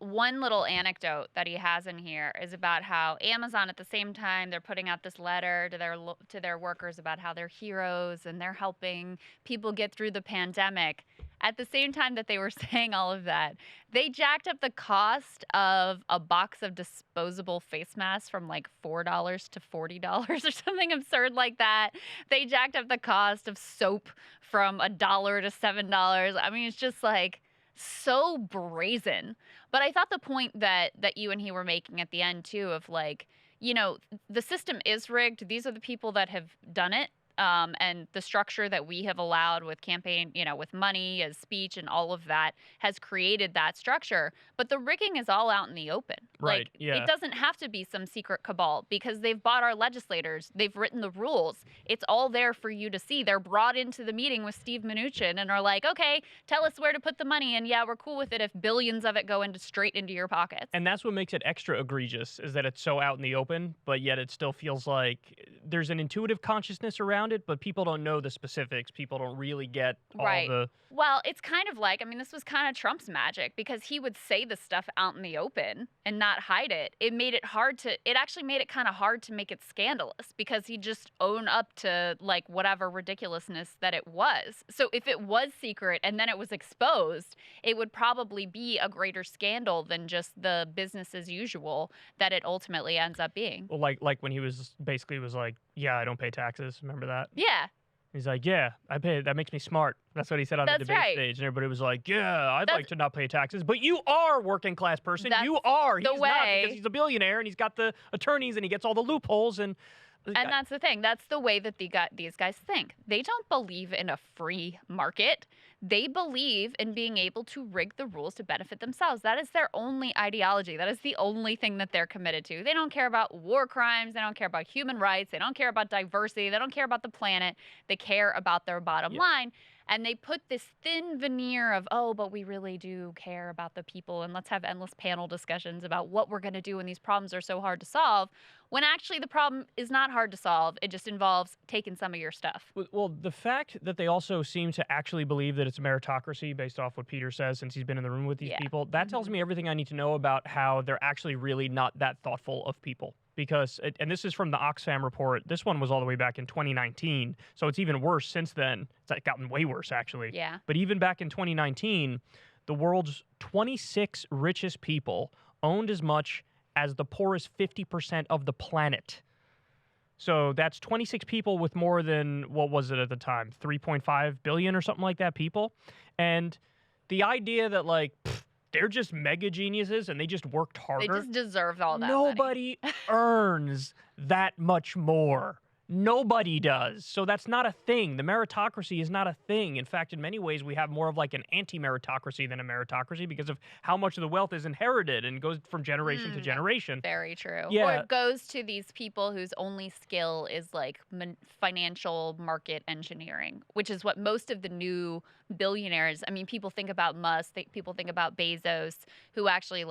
One little anecdote that he has in here is about how Amazon, at the same time, they're putting out this letter to their workers about how they're heroes and they're helping people get through the pandemic. At the same time that they were saying all of that, they jacked up the cost of a box of disposable face masks from like $4 to $40 or something absurd like that. They jacked up the cost of soap from $1 to $7. I mean, it's just like so brazen. But I thought the point that you and he were making at the end too, of like, the system is rigged. These are the people that have done it. and the structure that we have allowed with campaign, with money as speech and all of that has created that structure. But the rigging is all out in the open. Right, yeah. It doesn't have to be some secret cabal because they've bought our legislators. They've written the rules. It's all there for you to see. They're brought into the meeting with Steve Mnuchin and are like, okay, tell us where to put the money. And yeah, we're cool with it if billions of it go straight into your pockets. And that's what makes it extra egregious, is that it's so out in the open, but yet it still feels like there's an intuitive consciousness around it, but people don't know the specifics. People don't really get all the... Well, it's kind of like, this was kind of Trump's magic because he would say the stuff out in the open and not hide it. It actually made it kind of hard to make it scandalous because he'd just own up to like whatever ridiculousness that it was. So if it was secret and then it was exposed, it would probably be a greater scandal than just the business as usual that it ultimately ends up being. Well, like when he was like, yeah, I don't pay taxes. Remember that? Yeah. He's like, yeah, I pay. That makes me smart. That's what he said on the debate stage. And everybody was like, yeah, I'd like to not pay taxes. But you are a working class person. You are. He's not, because he's a billionaire and he's got the attorneys and he gets all the loopholes. And that's the thing. That's the way that these guys think. They don't believe in a free market. They believe in being able to rig the rules to benefit themselves. That is their only ideology. That is the only thing that they're committed to. They don't care about war crimes. They don't care about human rights. They don't care about diversity. They don't care about the planet. They care about their bottom line. And they put this thin veneer of, but we really do care about the people, and let's have endless panel discussions about what we're going to do when these problems are so hard to solve, when actually the problem is not hard to solve. It just involves taking some of your stuff. Well, the fact that they also seem to actually believe that it's a meritocracy based off what Peter says since he's been in the room with these people, that tells me everything I need to know about how they're actually really not that thoughtful of people. Because, and this is from the Oxfam report, this one was all the way back in 2019, so it's even worse since then. It's gotten way worse, actually. Yeah. But even back in 2019, the world's 26 richest people owned as much as the poorest 50% of the planet. So that's 26 people with more than, what was it at the time, 3.5 billion or something like that people. And the idea that, they're just mega geniuses and they just worked harder. They just deserve all that Nobody earns that much more. Nobody does. So that's not a thing. The meritocracy is not a thing. In fact, in many ways, we have more of an anti-meritocracy than a meritocracy because of how much of the wealth is inherited and goes from generation to generation. Very true. Yeah. Or it goes to these people whose only skill is financial market engineering, which is what most of the new billionaires, people think about Musk, people think about Bezos, who actually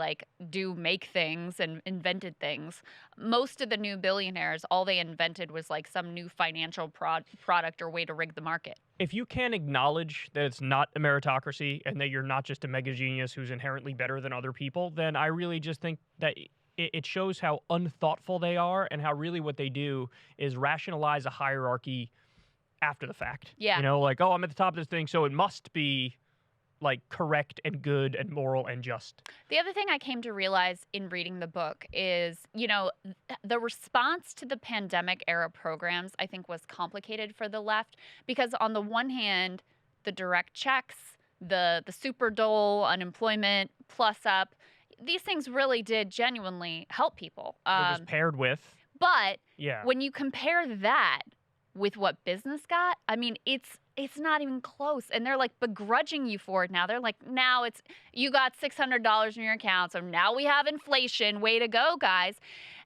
do make things and invented things. Most of the new billionaires, all they invented was some new financial product or way to rig the market. If you can't acknowledge that it's not a meritocracy and that you're not just a mega genius who's inherently better than other people, then I really just think that it shows how unthoughtful they are and how really what they do is rationalize a hierarchy after the fact. Yeah. I'm at the top of this thing, so it must be correct and good and moral and just. The other thing I came to realize in reading the book is, the response to the pandemic era programs, I think, was complicated for the left because on the one hand, the direct checks, the super dole, unemployment, plus up, these things really did genuinely help people. It was paired with. But when you compare that with what business got, it's not even close. And they're begrudging you for it now. They're now you got $600 in your account. So now we have inflation. Way to go, guys.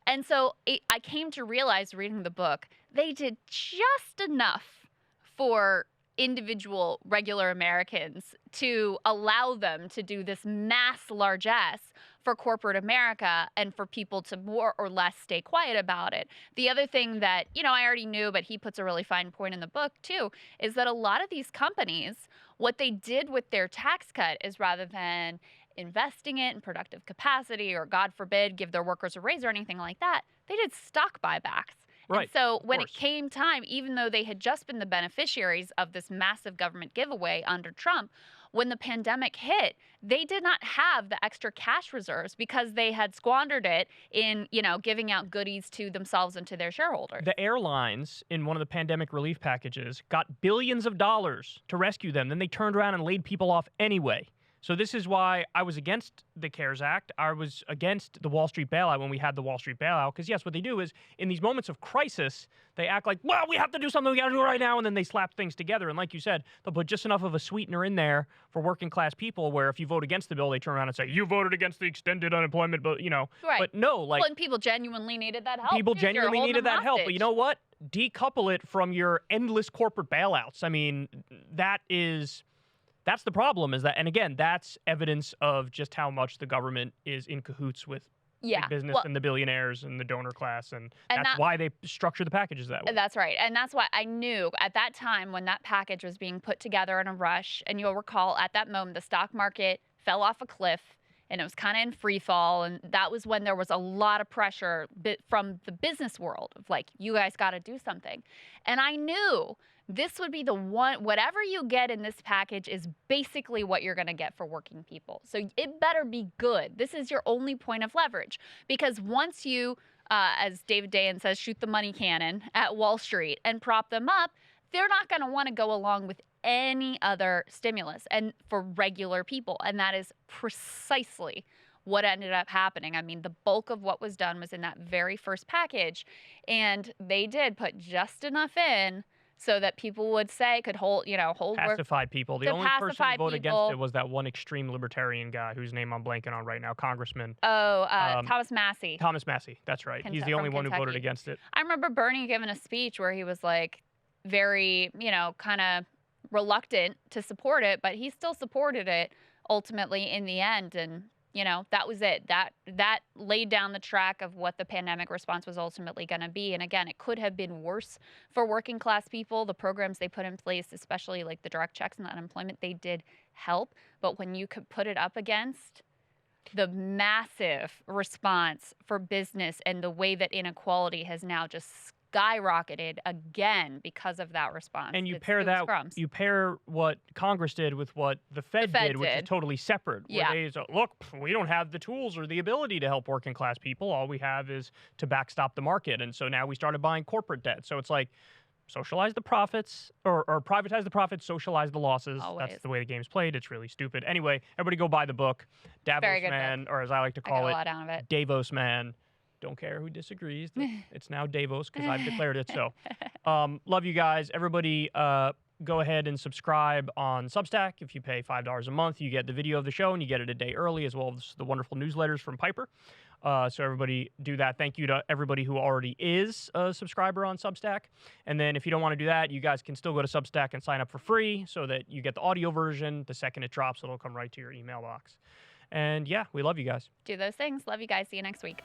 And so I came to realize reading the book, they did just enough for individual regular Americans to allow them to do this mass largesse for corporate America and for people to more or less stay quiet about it. The other thing that, I already knew, but he puts a really fine point in the book too, is that a lot of these companies, what they did with their tax cut is rather than investing it in productive capacity or, God forbid, give their workers a raise or anything like that, they did stock buybacks. Right. And so when it came time, even though they had just been the beneficiaries of this massive government giveaway under Trump, when the pandemic hit, they did not have the extra cash reserves because they had squandered it in, giving out goodies to themselves and to their shareholders. The airlines in one of the pandemic relief packages got billions of dollars to rescue them. Then they turned around and laid people off anyway. So this is why I was against the CARES Act. I was against the Wall Street bailout when we had the Wall Street bailout. Because, yes, what they do is in these moments of crisis, they act like, well, we have to do something. We got to do it right now. And then they slap things together. And like you said, they'll put just enough of a sweetener in there for working class people where if you vote against the bill, they turn around and say, you voted against the extended unemployment bill, you know. Right. But no, like. Well, and people genuinely needed that help. People too. genuinely You're needed that holding them help. But you know hostage. what? Decouple it from your endless corporate bailouts. I mean, that's the problem is that, and again, that's evidence of just how much the government is in cahoots with big business and the billionaires and the donor class. And that's why they structure the packages that way. That's right. And that's why I knew at that time when that package was being put together in a rush, and you'll recall at that moment, the stock market fell off a cliff and it was kind of in free fall. And that was when there was a lot of pressure from the business world of like, you guys got to do something. And I knew this would be the one, whatever you get in this package is basically what you're going to get for working people. So it better be good. This is your only point of leverage. Because once you, as David Dayen says, shoot the money cannon at Wall Street and prop them up, they're not going to want to go along with any other stimulus and for regular people. And that is precisely what ended up happening. I mean, the bulk of what was done was in that very first package. And they did put just enough in so that people would say, could hold pacified people. The only person pacify who voted people. against it was that one extreme libertarian guy whose name I'm blanking on right now, Congressman. Thomas Massey. Thomas Massey, that's right. He's the only one who voted against it. I remember Bernie giving a speech where he was like very, kind of reluctant to support it, but he still supported it ultimately in the end. And that was it. That laid down the track of what the pandemic response was ultimately going to be. And again, it could have been worse for working class people. The programs they put in place, especially like the direct checks and the unemployment, they did help. But when you could put it up against the massive response for business and the way that inequality has now just skyrocketed again because of that response. And you pair what Congress did with what the Fed did, which is totally separate. Where they say, look, we don't have the tools or the ability to help working class people. All we have is to backstop the market. And so now we started buying corporate debt. So it's like socialize the profits or privatize the profits, socialize the losses. Always. That's the way the game's played. It's really stupid. Anyway, everybody go buy the book. Davos Man, book. or as I like to call I got a lot out of it. Davos Man. Don't care who disagrees. It's now Davos because I've declared it so. Love you guys. Everybody go ahead and subscribe on Substack. If you pay $5 a month, you get the video of the show and you get it a day early as well as the wonderful newsletters from Piper. So everybody do that. Thank you to everybody who already is a subscriber on Substack. And then if you don't want to do that, you guys can still go to Substack and sign up for free so that you get the audio version. The second it drops, it'll come right to your email box. And yeah, we love you guys. Do those things. Love you guys. See you next week.